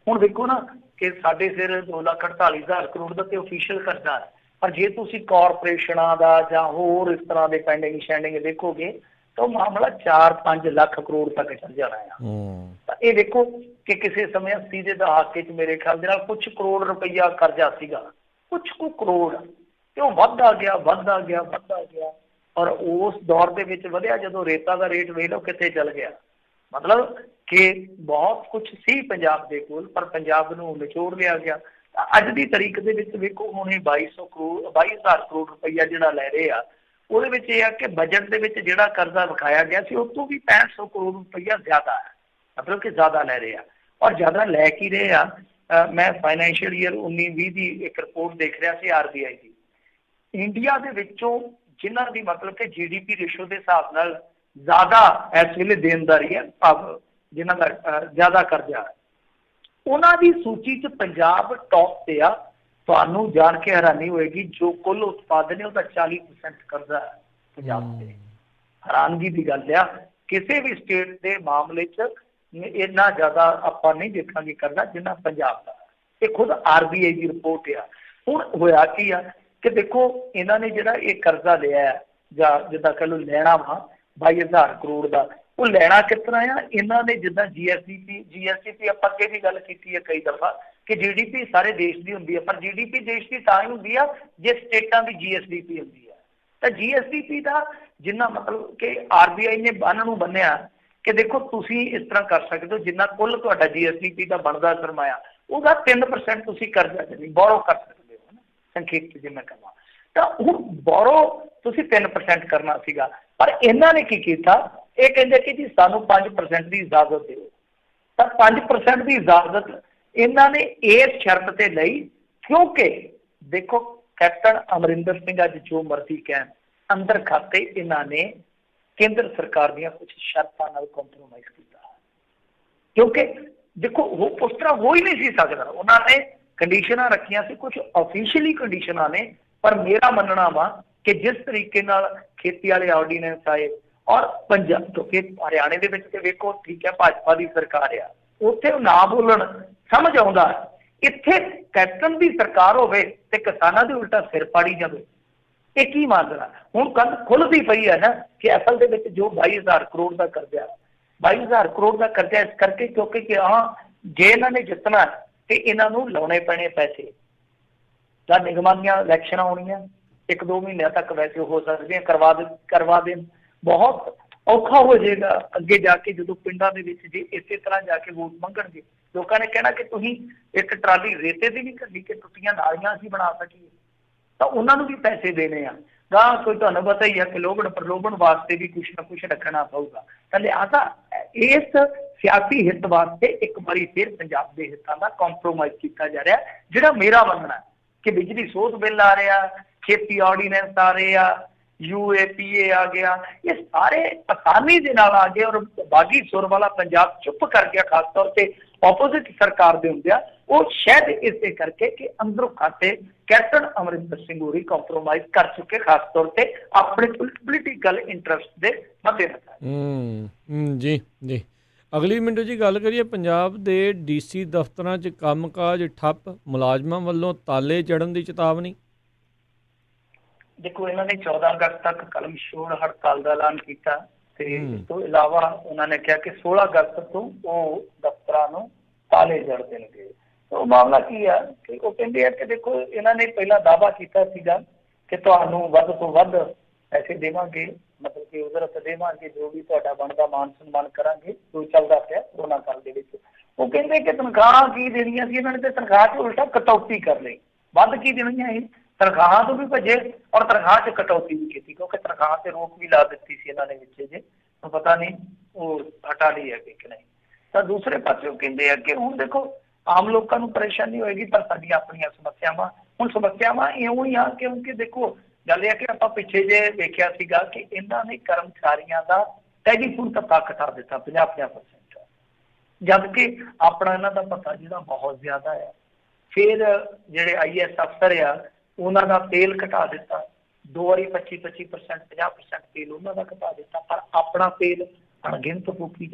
ਹੁਣ ਦੇਖੋ ਨਾ ਕਿ ਸਾਡੇ ਸਿਰ 2,48,000 ਕਰੋੜ ਦਾ ਤੇ ਓਫੀਸ਼ੀਅਲ ਕਰਜ਼ਾ ਹੈ, ਪਰ ਜੇ ਤੁਸੀਂ ਕਾਰਪੋਰੇਸ਼ਨਾਂ ਦਾ ਜਾਂ ਹੋਰ ਇਸ ਤਰ੍ਹਾਂ ਦੇ ਪੈਂਡਿੰਗ ਸ਼ੈਂਡਿੰਗ ਦੇਖੋਗੇ ਤਾਂ ਉਹ ਮਾਮਲਾ 4-5 ਲੱਖ ਕਰੋੜ ਤੱਕ ਚੱਲ ਜਾਣਾ ਆ। ਤਾਂ ਇਹ ਦੇਖੋ ਕਿ ਕਿਸੇ ਸਮੇਂ 80 ਦੇ ਦਹਾਕੇ 'ਚ ਮੇਰੇ ਖਿਆਲ ਦੇ ਨਾਲ ਕੁਛ ਕਰੋੜ ਰੁਪਈਆ ਕਰਜ਼ਾ ਸੀਗਾ, ਕੁਛ ਕੁ ਕਰੋੜ, ਤੇ ਉਹ ਵੱਧਦਾ ਗਿਆ ਵੱਧਦਾ ਗਿਆ ਵੱਧਦਾ ਗਿਆ। ਔਰ ਉਸ ਦੌਰ ਦੇ ਵਿੱਚ ਵਧਿਆ ਜਦੋਂ ਰੇਤਾ ਦਾ ਰੇਟ ਵੇਖ ਲਓ ਕਿੱਥੇ ਚੱਲ ਗਿਆ। ਮਤਲਬ ਕਿ ਬਹੁਤ ਕੁਛ ਸੀ ਪੰਜਾਬ ਦੇ ਕੋਲ, ਪਰ ਪੰਜਾਬ ਨੂੰ ਨਿਚੋੜ ਲਿਆ ਗਿਆ। ਅੱਜ ਦੀ ਤਾਰੀਖ ਦੇ ਵਿੱਚ ਵੇਖੋ ਹੁਣ ਇਹ 22,000 ਕਰੋੜ ਰੁਪਈਆ ਜਿਹੜਾ ਲੈ ਰਹੇ ਆ, ਉਹਦੇ ਵਿੱਚ ਇਹ ਆ ਕਿ ਬਜਟ ਦੇ ਵਿੱਚ ਜਿਹੜਾ ਕਰਜ਼ਾ ਵਿਖਾਇਆ ਗਿਆ ਸੀ ਉਹ ਤੋਂ ਵੀ 6500 ਕਰੋੜ ਰੁਪਈਆ ਜ਼ਿਆਦਾ ਹੈ, ਮਤਲਬ ਕਿ ਜ਼ਿਆਦਾ ਲੈ ਰਹੇ ਆ। ਔਰ ਜ਼ਿਆਦਾ ਲੈ ਕੀ ਰਹੇ ਆ, ਮੈਂ ਫਾਈਨੈਂਸ਼ੀਅਲ ਈਅਰ 19-20 ਦੀ ਇੱਕ ਰਿਪੋਰਟ ਦੇਖ ਰਿਹਾ ਸੀ RBI ਦੀ। ਇੰਡੀਆ ਦੇ ਵਿੱਚੋਂ ਜਿਨ੍ਹਾਂ ਦੀ ਮਤਲਬ ਕਿ GDP ਰੇਸ਼ੋ ਦੇ ਹਿਸਾਬ ਨਾਲ ਜ਼ਿਆਦਾ ਇਸ ਵੇਲੇ ਦੇਣਦਾਰੀ ਹੈ, ਜਿਨ੍ਹਾਂ ਦਾ ਜ਼ਿਆਦਾ ਕਰਜ਼ਾ ਹੈ, ਉਹਨਾਂ ਦੀ ਸੂਚੀ 'ਚ ਪੰਜਾਬ ਟੌਪ ਤੇ ਆ। ਤੁਹਾਨੂੰ ਜਾਣ ਕੇ ਹੈਰਾਨੀ ਹੋਏਗੀ, ਜੋ ਕੁੱਲ ਉਤਪਾਦਨ ਹੈ ਉਹਦਾ 40% ਕਰਜ਼ਾ ਹੈ ਪੰਜਾਬ ਤੇ। ਹੈਰਾਨਗੀ ਦੀ ਗੱਲ ਆ, ਕਿਸੇ ਵੀ ਸਟੇਟ ਦੇ ਮਾਮਲੇ 'ਚ ਇੰਨਾ ਜ਼ਿਆਦਾ ਆਪਾਂ ਨਹੀਂ ਦੇਖਾਂਗੇ ਕਰਜ਼ਾ ਜਿੰਨਾ ਪੰਜਾਬ ਦਾ। ਇਹ ਖੁਦ RBI ਦੀ ਰਿਪੋਰਟ ਆ। ਹੁਣ ਹੋਇਆ ਕੀ ਆ ਕਿ ਦੇਖੋ ਇਹਨਾਂ ਨੇ ਜਿਹੜਾ ਇਹ ਕਰਜ਼ਾ ਲਿਆ ਜਾਂ ਜਿੱਦਾਂ ਕਹਿ ਲਓ ਲੈਣਾ ਵਾ 22,000 ਕਰੋੜ ਦਾ, ਉਹ ਲੈਣਾ ਕਿਸ ਤਰ੍ਹਾਂ ਆ। ਇਹਨਾਂ ਨੇ ਜਿੱਦਾਂ GSDP ਆਪਾਂ ਅੱਗੇ ਵੀ ਗੱਲ ਕੀਤੀ ਹੈ ਕਈ ਦਫਾ ਕਿ GDP ਸਾਰੇ ਦੇਸ਼ ਦੀ ਹੁੰਦੀ ਹੈ, ਪਰ GDP ਦੇਸ਼ ਦੀ ਤਾਂ ਹੀ ਹੁੰਦੀ ਆ ਜੇ ਸਟੇਟਾਂ ਦੀ GSDP ਹੁੰਦੀ ਆ। ਤਾਂ GSDP ਦਾ ਜਿੰਨਾ ਮਤਲਬ ਕਿ RBI ਨੇ ਬੰਨ ਨੂੰ ਬੰਨਿਆ ਕਿ ਦੇਖੋ ਤੁਸੀਂ ਇਸ ਤਰ੍ਹਾਂ ਕਰ ਸਕਦੇ ਹੋ, ਜਿੰਨਾ ਕੁੱਲ ਤੁਹਾਡਾ GSDP ਦਾ ਬਣਦਾ ਸਰਮਾਇਆ ਉਹਦਾ 3% ਤੁਸੀਂ ਕਰਜ਼ਾ ਨਹੀਂ ਬੋਰੋ ਕਰ ਸਕਦੇ ਹੋ ਨਾ, ਸੰਖੇਪ 'ਚ ਜੇ ਮੈਂ ਕਹਾਂ ਤਾਂ ਹੁਣ ਬੋਰੋ ਤੁਸੀਂ 3% ਕਰਨਾ ਸੀਗਾ। ਪਰ ਇਹਨਾਂ ਨੇ ਕੀ ਕੀਤਾ, ਇਹ ਕਹਿੰਦੇ ਕਿ ਜੀ ਸਾਨੂੰ 5% ਦੀ ਇਜਾਜ਼ਤ ਦਿਓ। ਤਾਂ 5% ਦੀ ਇਜਾਜ਼ਤ ਇਹਨਾਂ ਨੇ ਇਸ ਸ਼ਰਤ ਤੇ ਲਈ ਕਿਉਂਕਿ ਦੇਖੋ ਕੈਪਟਨ ਅਮਰਿੰਦਰ ਸਿੰਘ ਅੱਜ ਜੋ ਮਰਜ਼ੀ ਕਹਿਣ, ਅੰਦਰ ਖਾਤੇ ਇਹਨਾਂ ਨੇ ਕੇਂਦਰ ਸਰਕਾਰ ਦੀਆਂ ਕੁਝ ਸ਼ਰਤਾਂ ਨਾਲ ਕੰਪਰੋਮਾਈਜ਼ ਕੀਤਾ, ਕਿਉਂਕਿ ਦੇਖੋ ਉਹ ਉਸ ਤਰ੍ਹਾਂ ਹੋ ਹੀ ਨਹੀਂ ਸੀ ਸਕਦਾ। ਉਹਨਾਂ ਨੇ ਕੰਡੀਸ਼ਨਾਂ ਰੱਖੀਆਂ ਸੀ, ਕੁਝ ਆਫੀਸ਼ੀਅਲੀ ਕੰਡੀਸ਼ਨਾਂ ਨੇ, ਪਰ ਮੇਰਾ ਮੰਨਣਾ ਵਾ ਕਿ ਜਿਸ ਤਰੀਕੇ ਨਾਲ ਖੇਤੀ ਵਾਲੇ ਆਰਡੀਨੈਂਸ ਆਏ ਔਰ ਪੰਜਾਬ, ਕਿਉਂਕਿ ਹਰਿਆਣੇ ਦੇ ਵਿੱਚ ਤੇ ਵੇਖੋ ਠੀਕ ਹੈ ਭਾਜਪਾ ਦੀ ਸਰਕਾਰ ਆ, ਉੱਥੇ ਉਹ ਨਾ ਬੋਲਣ ਸਮਝ ਆਉਂਦਾ। ਇੱਥੇ ਕੈਪਟਨ ਦੀ ਸਰਕਾਰ ਹੋਵੇ ਤੇ ਕਿਸਾਨਾਂ ਦੇ ਉਲਟਾ ਸਿਰ ਪਾੜੀ ਜਾਵੇ, ਇਹ ਕੀ ਮਾਜਰਾ। ਹੁਣ ਗੱਲ ਖੁੱਲਦੀ ਪਈ ਹੈ ਨਾ ਕਿ ਅਸਲ ਦੇ ਵਿੱਚ ਜੋ 22,000 ਕਰੋੜ ਦਾ ਕਰਜ਼ਾ, 22,000 ਕਰੋੜ ਦਾ ਕਰਜ਼ਾ ਇਸ ਕਰਕੇ ਕਿਉਂਕਿ ਕਿ ਜੇ ਇਹਨਾਂ ਨੇ ਜਿੱਤਣਾ ਤੇ ਇਹਨਾਂ ਨੂੰ ਲਾਉਣੇ ਪੈਣੇ ਪੈਸੇ। ਤਾਂ ਨਿਗਮਾਂ ਦੀਆਂ ਇਲੈਕਸ਼ਨਾਂ ਹੋਣੀਆਂ 1-2 ਮਹੀਨਿਆਂ ਤੱਕ ਵੈਸੇ ਹੋ ਸਕਦੀਆਂ, ਕਰਵਾ ਦੇਣ। ਬਹੁਤ ਔਖਾ ਹੋ ਜਾਏਗਾ ਅੱਗੇ ਜਾ ਕੇ ਜਦੋਂ ਪਿੰਡਾਂ ਦੇ ਵਿੱਚ ਜੇ ਇਸੇ ਤਰ੍ਹਾਂ ਜਾ ਕੇ ਵੋਟ ਮੰਗਣਗੇ। ਲੋਕਾਂ ਨੇ ਕਹਿਣਾ ਕਿ ਤੁਸੀਂ ਇੱਕ ਟਰਾਲੀ ਰੇਤੇ ਦੀ ਨਹੀਂ ਕੱਢੀ ਕਿ ਟੁੱਟੀਆਂ ਨਾਲੀਆਂ ਅਸੀਂ ਬਣਾ ਸਕੀਏ, ਤਾਂ ਉਹਨਾਂ ਨੂੰ ਵੀ ਪੈਸੇ ਦੇਣੇ ਆ। ਗਾਂ ਕੋਈ ਤੁਹਾਨੂੰ ਪਤਾ ਹੀ ਹੈ ਕਿ ਲੋਭਣ ਪ੍ਰਲੋਭਣ ਵਾਸਤੇ ਵੀ ਕੁਛ ਨਾ ਕੁਛ ਰੱਖਣਾ ਪਊਗਾ। ਤਾਂ ਲਿਹਾਜ਼ਾ ਇਸ ਸਿਆਸੀ ਹਿੱਤ ਵਾਸਤੇ ਇੱਕ ਵਾਰੀ ਫਿਰ ਪੰਜਾਬ ਦੇ ਹਿੱਤਾਂ ਦਾ ਕੰਪਰੋਮਾਈਜ਼ ਕੀਤਾ ਜਾ ਰਿਹਾ, ਜਿਹੜਾ ਮੇਰਾ ਮੰਨਣਾ ਕਿ ਬਿਜਲੀ ਸੋਧ ਬਿੱਲ ਆ ਰਿਹਾ, ਖੇਤੀ ਆਰਡੀਨੈਂਸ ਆ ਰਹੇ ਆ, UAPA ਆ ਗਿਆ, ਇਹ ਸਾਰੇ ਆਸਾਨੀ ਦੇ ਨਾਲ ਆ ਗਏ ਔਰ ਬਾਗੀ ਸੁਰ ਵਾਲਾ ਪੰਜਾਬ ਚੁੱਪ ਕਰ ਗਿਆ। ਖਾਸ ਤੌਰ ਤੇ ਆਪੋਜ਼ਿਟ ਸਰਕਾਰ ਦੇ ਹੁੰਦਿਆਂ ਉਹ ਸ਼ਾਇਦ ਇਸੇ ਕਰਕੇ ਕਿ ਅੰਦਰੋਂ ਖਾਤੇ ਕੈਪਟਨ ਅਮਰਿੰਦਰ ਸਿੰਘ ਹੋਰੀ ਕੰਪਰੋਮਾਈਜ਼ ਕਰ ਚੁੱਕੇ, ਖਾਸ ਤੌਰ ਤੇ ਆਪਣੇ ਪੋਲੀਟੀਕਲ ਇੰਟਰਸਟ ਦੇ ਮੱਦੇਨਜ਼ਰ। ਜੀ ਜੀ। ਅਗਲੀ ਮਿੰਟੋ ਜੀ ਗੱਲ ਕਰੀਏ, ਪੰਜਾਬ ਦੇ DC ਦਫ਼ਤਰਾਂ 'ਚ ਕੰਮਕਾਜ ਠੱਪ, ਮੁਲਾਜ਼ਮਾਂ ਵੱਲੋਂ ਤਾਲੇ ਚੜ੍ਹਨ ਦੀ ਚੇਤਾਵਨੀ। ਦੇਖੋ ਇਹਨਾਂ ਨੇ 14 ਅਗਸਤ ਤੱਕ ਕਲਮ ਛੋੜ ਹੜਤਾਲ ਦਾ ਐਲਾਨ ਕੀਤਾ, ਤੇ ਹੂੰ। ਇਸ ਤੋਂ ਇਲਾਵਾ ਉਹਨਾਂ ਨੇ ਕਿਹਾ ਕਿ 16 ਅਗਸਤ ਤੋਂ ਉਹ ਦਫ਼ਤਰਾਂ ਨੂੰ ਤਾਲੇ ਜੜ ਦੇਣਗੇ। ਉਹ ਮਾਮਲਾ ਕੀ ਆ ਕਿ ਉਹ ਕਹਿੰਦੇ ਆ ਕਿ ਦੇਖੋ ਇਹਨਾਂ ਨੇ ਪਹਿਲਾਂ ਦਾਅਵਾ ਕੀਤਾ ਸੀਗਾ ਕਿ ਤੁਹਾਨੂੰ ਵੱਧ ਤੋਂ ਵੱਧ ਪੈਸੇ ਦੇਵਾਂਗੇ, ਮਤਲਬ ਕਿ ਉਜਰਤ ਦੇਵਾਂਗੇ, ਜੋ ਵੀ ਤੁਹਾਡਾ ਬਣਦਾ ਮਾਨ ਸਨਮਾਨ ਕਰਾਂਗੇ, ਜੋ ਚੱਲਦਾ ਪਿਆ ਕਰੋਨਾ ਕਾਲ ਦੇ ਵਿੱਚ। ਉਹ ਕਹਿੰਦੇ ਕਿ ਤਨਖਾਹਾਂ ਕੀ ਦੇਣੀਆਂ ਸੀ ਇਹਨਾਂ ਨੇ, ਤੇ ਤਨਖਾਹ 'ਚ ਉਲਟਾ ਕਟੌਤੀ ਕਰ ਲਈ। ਵੱਧ ਕੀ ਦੇਣੀਆਂ ਸੀ, ਤਨਖਾਹਾਂ ਤੋਂ ਵੀ ਭੱਜੇ ਔਰ ਤਨਖਾਹ 'ਚ ਕਟੌਤੀ ਵੀ ਕੀਤੀ, ਕਿਉਂਕਿ ਤਨਖਾਹ ਤੇ ਰੋਕ ਵੀ ਲਾ ਦਿੱਤੀ ਸੀ ਇਹਨਾਂ ਨੇ ਵਿੱਚ ਜੇ, ਪਤਾ ਨਹੀਂ ਉਹ ਹਟਾ ਲਈ ਹੈ ਕਿ ਨਹੀਂ। ਤਾਂ ਦੂਸਰੇ ਪਾਸੇ ਉਹ ਕਹਿੰਦੇ ਆ ਕਿ ਹੁਣ ਦੇਖੋ ਆਮ ਲੋਕਾਂ ਨੂੰ ਪਰੇਸ਼ਾਨੀ ਹੋਏਗੀ, ਪਰ ਸਾਡੀਆਂ ਆਪਣੀਆਂ ਸਮੱਸਿਆਵਾਂ, ਹੁਣ ਸਮੱਸਿਆਵਾਂ ਇਉਂ ਹੀ ਆ ਕਿਉਂਕਿ ਦੇਖੋ ਗੱਲ ਇਹ ਆ ਕਿ ਆਪਾਂ ਪਿੱਛੇ ਜੇ ਵੇਖਿਆ ਸੀਗਾ ਕਿ ਇਹਨਾਂ ਨੇ ਕਰਮਚਾਰੀਆਂ ਦਾ ਟੈਲੀਫੋਨ ਤੱਕ ਘਟਾ ਦਿੱਤਾ 50-50%, ਜਦ ਕਿ ਆਪਣਾ ਇਹਨਾਂ ਦਾ ਪਤਾ ਜਿਹੜਾ ਬਹੁਤ ਜ਼ਿਆਦਾ ਆ। ਫਿਰ ਜਿਹੜੇ IAS ਅਫਸਰ ਆ ਉਹਨਾਂ ਦਾ ਤੇਲ ਘਟਾ ਦਿੱਤਾ, 2 ਵਾਰੀ 25% 50% ਤੇਲ ਉਹਨਾਂ ਦਾ ਘਟਾ ਦਿੱਤਾ, ਪਰ ਆਪਣਾ ਤੇਲ ਅਣਗਿਣਤ ਫੂਕੀ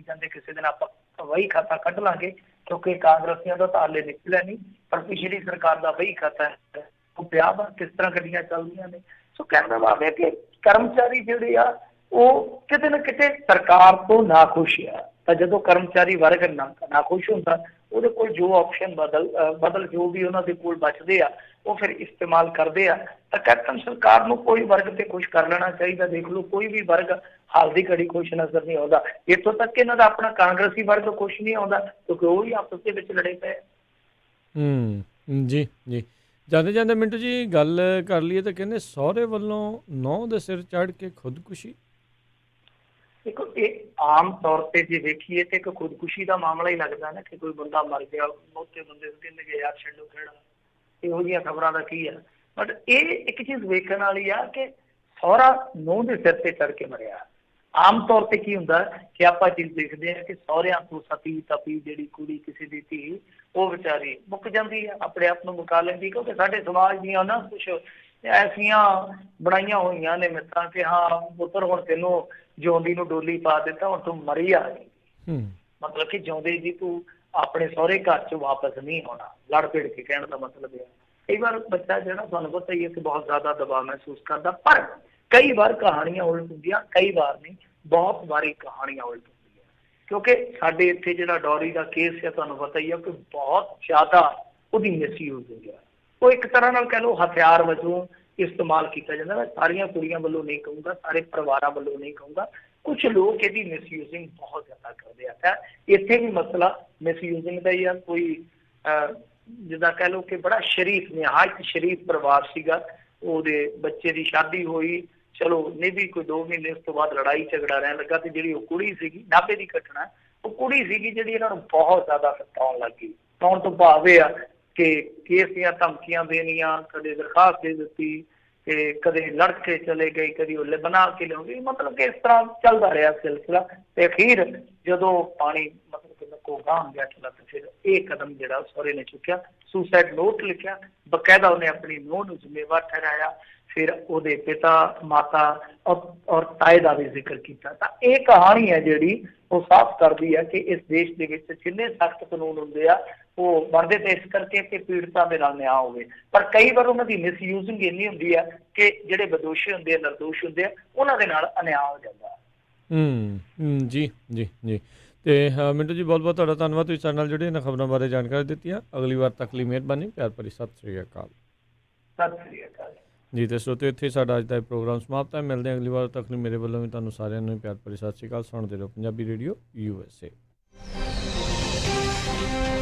ਜਾਂਦੇ। ਕਿਸੇ ਦਿਨ ਆਪਾਂ ਵਹੀ ਖਾਤਾ ਕੱਢ ਲਾਂਗੇ ਕਿਉਂਕਿ ਕਾਂਗਰਸੀਆਂ ਦਾ ਤਾਂ ਹਾਲੇ ਨਿਕਲਿਆ ਨਹੀਂ, ਪਰ ਪਿਛਲੀ ਸਰਕਾਰ ਦਾ ਵਹੀ ਖਾਤਾ ਹੈ, ਉਹ ਪਿਆ ਵਾ ਕਿਸ ਤਰ੍ਹਾਂ ਗੱਡੀਆਂ ਚੱਲਦੀਆਂ ਨੇ। ਸੋ ਕਹਿਣ ਦਾ ਭਾਵ ਹੈ ਕਿ ਕਰਮਚਾਰੀ ਜਿਹੜੇ ਆ ਉਹ ਕਿਤੇ ਨਾ ਕਿਤੇ ਸਰਕਾਰ ਤੋਂ ਨਾਖੁਸ਼ ਆ। ਤਾਂ ਜਦੋਂ ਕਰਮਚਾਰੀ ਵਰਗ ਨਾਖੁਸ਼ ਹੁੰਦਾ, ਉਹਦੇ ਕੋਲ ਜੋ ਆਪਸ਼ਨ ਬਦਲ ਜੋ ਵੀ ਉਹਨਾਂ ਦੇ ਕੋਲ ਬਚਦੇ ਆ ਉਹ ਫਿਰ ਇਸਤੇਮਾਲ ਕਰਦੇ ਆ। ਤਾਂ ਕੈਪਟਨ ਸਰਕਾਰ ਨੂੰ ਕੋਈ ਵਰਗ ਤੇ ਖੁਸ਼ ਕਰ ਲੈਣਾ ਚਾਹੀਦਾ। ਦੇਖ ਲਓ ਕੋਈ ਵੀ ਵਰਗ ਹਾਲ ਦੀ ਘੜੀ ਖੁਸ਼ ਨਜ਼ਰ ਨਹੀਂ ਆਉਂਦਾ, ਇੱਥੋਂ ਤੱਕ ਕਿ ਇਹਨਾਂ ਦਾ ਆਪਣਾ ਕਾਂਗਰਸੀ ਵਰਗ ਖੁਸ਼ ਨਹੀਂ ਆਉਂਦਾ ਕਿਉਂਕਿ ਉਹ ਹੀ ਆਪਸ ਦੇ ਵਿੱਚ ਲੜੇ ਪਏ। ਜੀ ਜੀ। ਜਾਂਦੇ ਮਿੰਟੂ ਜੀ ਗੱਲ ਕਰ ਲਈਏ ਤਾਂ ਕਹਿੰਦੇ ਸਹੁਰੇ ਵੱਲੋਂ ਨਹੁੰ ਦੇ ਸਿਰ ਚੜ੍ਹ ਕੇ ਖੁਦਕੁਸ਼ੀ। ਦੇਖੋ ਇਹ ਆਮ ਤੌਰ ਤੇ ਜੇ ਵੇਖੀਏ ਤੇ ਇੱਕ ਖੁਦਕੁਸ਼ੀ ਦਾ ਮਾਮਲਾ ਹੀ ਲੱਗਦਾ ਨਾ ਕਿ ਕੋਈ ਬੰਦਾ ਮਰ ਗਿਆ, ਬਹੁਤੇ ਬੰਦੇ ਕਹਿੰਦੇ ਕਿ ਯਾਰ ਛੱਡੋ ਖੇੜਾ, ਇਹੋ ਜਿਹੀਆਂ ਖਬਰਾਂ ਦਾ ਕੀ ਆ। ਬਟ ਇਹ ਇੱਕ ਚੀਜ਼ ਵੇਖਣ ਵਾਲੀ ਆ ਕਿ ਸਹੁਰਾ ਨੂੰਹ ਦੇ ਸਿਰ ਤੇ ਚੜ ਕੇ ਮਰਿਆ। ਆਮ ਤੌਰ ਤੇ ਕੀ ਹੁੰਦਾ ਕਿ ਆਪਾਂ ਚੀਜ਼ ਦੇਖਦੇ ਹਾਂ ਕਿ ਸਹੁਰਿਆਂ ਤੋਂ ਸਤੀ ਤਪੀ ਜਿਹੜੀ ਕੁੜੀ ਕਿਸੇ ਦੀ ਧੀ ਉਹ ਵਿਚਾਰੀ ਮੁੱਕ ਜਾਂਦੀ ਆ, ਆਪਣੇ ਆਪ ਨੂੰ ਮੁਕਾ ਲੈਂਦੀ, ਕਿਉਂਕਿ ਸਾਡੇ ਸਮਾਜ ਦੀਆਂ ਨਾ ਕੁਛ ਐਸੀਆਂ ਬਣਾਈਆਂ ਹੋਈਆਂ ਨੇ ਮਿੱਤਰਾਂ ਕਿ ਹਾਂ ਪੁੱਤਰ ਹੁਣ ਤੈਨੂੰ ਜਿਉਂਦੀ ਨੂੰ ਡੋਲੀ ਪਾ ਦਿੱਤਾ, ਹੁਣ ਤੂੰ ਮਰੀ ਆ ਗਈ, ਮਤਲਬ ਕਿ ਜਿਉਂਦੇ ਜੀ ਤੂੰ ਆਪਣੇ ਸਹੁਰੇ ਘਰ ਚ ਵਾਪਸ ਨਹੀਂ ਆਉਣਾ। ਲੜ ਭਿੜ ਕੇ ਕਹਿਣ ਦਾ ਮਤਲਬ ਹੈ ਕਈ ਵਾਰ ਬੱਚਾ ਜਿਹੜਾ ਤੁਹਾਨੂੰ ਪਤਾ ਹੀ ਹੈ ਕਿ ਬਹੁਤ ਜ਼ਿਆਦਾ ਦਬਾਅ ਮਹਿਸੂਸ ਕਰਦਾ, ਪਰ ਕਈ ਵਾਰ ਕਹਾਣੀਆਂ ਉਲਟ ਹੁੰਦੀਆਂ, ਕਈ ਵਾਰ ਨਹੀਂ, ਬਹੁਤ ਵਾਰੀ ਕਹਾਣੀਆਂ ਉਲਟ ਹੁੰਦੀਆਂ। ਕਿਉਂਕਿ ਸਾਡੇ ਇੱਥੇ ਜਿਹੜਾ ਡੌਰੀ ਦਾ ਕੇਸ ਹੈ ਤੁਹਾਨੂੰ ਪਤਾ ਹੀ ਹੈ ਕਿ ਬਹੁਤ ਜ਼ਿਆਦਾ ਉਹਦੀ ਮਿਸਯੂਜ਼ ਹੁੰਦੀ ਹੈ। ਉਹ ਇੱਕ ਤਰ੍ਹਾਂ ਨਾਲ ਕਹਿ ਲਓ ਹਥਿਆਰ ਵਜੋਂ ਇਸਤੇਮਾਲ ਕੀਤਾ ਜਾਂਦਾ। ਮੈਂ ਸਾਰੀਆਂ ਕੁੜੀਆਂ ਵੱਲੋਂ ਨਹੀਂ ਕਹੂੰਗਾ, ਸਾਰੇ ਪਰਿਵਾਰਾਂ ਵੱਲੋਂ ਨਹੀਂ ਕਹੂੰਗਾ, ਕੁਛ ਲੋਕ ਇਹਦੀ ਮਿਸਯੂਜ਼ਿੰਗ ਬਹੁਤ ਜ਼ਿਆਦਾ ਕਰਦੇ ਆ। ਤਾਂ ਇੱਥੇ ਵੀ ਮਸਲਾ ਮਿਸਯੂਜ਼ਿੰਗ ਦਾ ਹੀ ਆ। ਕੋਈ ਜਿੱਦਾਂ ਕਹਿ ਲਓ ਕਿ ਬੜਾ ਸ਼ਰੀਫ ਨਿਹਾਇਤ ਸ਼ਰੀਫ ਪਰਿਵਾਰ ਸੀਗਾ, ਉਹਦੇ ਬੱਚੇ ਦੀ ਸ਼ਾਦੀ ਹੋਈ, ਚਲੋ ਨਹੀਂ ਵੀ ਕੋਈ 2 ਮਹੀਨੇ ਉਸ ਤੋਂ ਬਾਅਦ ਲੜਾਈ ਝਗੜਾ ਰਹਿਣ ਲੱਗਾ, ਤੇ ਜਿਹੜੀ ਉਹ ਕੁੜੀ ਸੀਗੀ, ਨਾਭੇ ਦੀ ਘਟਨਾ, ਉਹ ਕੁੜੀ ਸੀਗੀ ਜਿਹੜੀ ਇਹਨਾਂ ਨੂੰ ਬਹੁਤ ਜ਼ਿਆਦਾ ਸਤਾਉਣ ਲੱਗ ਗਈ। ਸਤਾਉਣ ਤੋਂ ਭਾਵ ਇਹ ਆ ਕਿ ਕੇਸ ਦੀਆਂ ਧਮਕੀਆਂ ਦੇਣੀਆਂ, ਕਦੇ ਦਰਖਾਸਤ ਦੇ ਦਿੱਤੀ, ਤੇ ਕਦੇ ਲੜ ਕੇ ਚਲੇ ਗਏ, ਕਦੀ ਉਹ ਬਣਾ ਕੇ ਲਿਆਉਂਦੀ, ਮਤਲਬ ਕਿ ਇਸ ਤਰ੍ਹਾਂ ਚੱਲਦਾ ਰਿਹਾ ਸਿਲਸਿਲਾ। ਤੇ ਅਖੀਰ ਜਦੋਂ ਪਾਣੀ ਮਤਲਬ ਕਿ ਕੋ ਗਾਂਹ ਗਿਆ ਚਲਾ, ਤੇ ਫਿਰ ਇਹ ਕਦਮ ਜਿਹੜਾ ਸਹੁਰੇ ਨੇ ਚੁੱਕਿਆ, ਸੁਸਾਈਡ ਨੋਟ ਲਿਖਿਆ, ਬਕਾਇਦਾ ਉਹਨੇ ਆਪਣੀ ਨੂੰਹ ਨੂੰ ਜ਼ਿੰਮੇਵਾਰ ਠਹਿਰਾਇਆ, ਫਿਰ ਉਹਦੇ ਪਿਤਾ ਮਾਤਾ ਔਰ ਤਾਏ ਦਾ ਵੀ ਜ਼ਿਕਰ ਕੀਤਾ। ਤਾਂ ਇਹ ਕਹਾਣੀ ਹੈ ਜਿਹੜੀ ਉਹ ਸਾਫ਼ ਕਰਦੀ ਹੈ ਕਿ ਇਸ ਦੇਸ਼ ਦੇ ਵਿੱਚ ਜਿੰਨੇ ਸਖਤ ਕਾਨੂੰਨ ਹੁੰਦੇ ਆ ਉਹ ਬਣਦੇ ਤੇ ਇਸ ਕਰਕੇ ਕਿ ਪੀੜਤਾਂ ਦੇ ਨਾਲ ਨਿਆਂ ਹੋਵੇ, ਪਰ ਕਈ ਵਾਰ ਉਹਨਾਂ ਦੀ ਮਿਸਯੂਜ਼ਿੰਗ ਇੰਨੀ ਹੁੰਦੀ ਆ ਕਿ ਜਿਹੜੇ ਬਦੋਸ਼ੀ ਹੁੰਦੇ ਆ, ਨਿਰਦੋਸ਼ ਹੁੰਦੇ ਆ, ਉਹਨਾਂ ਦੇ ਨਾਲ ਅਨਿਆਂ ਹੋ ਜਾਂਦਾ। ਜੀ ਜੀ ਜੀ। ਤੇ ਮਿੰਟੂ ਜੀ ਬਹੁਤ ਬਹੁਤ ਤੁਹਾਡਾ ਧੰਨਵਾਦ, ਤੁਸੀਂ ਸਾਡੇ ਨਾਲ ਜੁੜੇ ਇਹਨਾਂ ਖਬਰਾਂ ਬਾਰੇ ਜਾਣਕਾਰੀ ਦਿੱਤੀਆਂ। ਅਗਲੀ ਵਾਰ ਤੱਕ ਲਈ ਮਿਹਰਬਾਨੀ, ਪਿਆਰ ਭਰੀ ਸਤਿ ਸ੍ਰੀ ਅਕਾਲ। ਸਤਿ ਸ੍ਰੀ ਅਕਾਲ ਜੀ। ਤੇ ਸਰੋਤਿਓ ਇੱਥੇ ਸਾਡਾ ਅੱਜ ਦਾ ਇਹ ਪ੍ਰੋਗਰਾਮ ਸਮਾਪਤ ਹੈ। ਮਿਲਦੇ ਹਾਂ ਅਗਲੀ ਵਾਰ ਤੱਕ ਲਈ। ਮੇਰੇ ਵੱਲੋਂ ਵੀ ਤੁਹਾਨੂੰ ਸਾਰਿਆਂ ਨੂੰ ਪਿਆਰ ਭਰੀ ਸਤਿ ਸ੍ਰੀ ਅਕਾਲ। ਸੁਣਦੇ ਰਹੋ ਪੰਜਾਬੀ ਰੇਡੀਓ USA।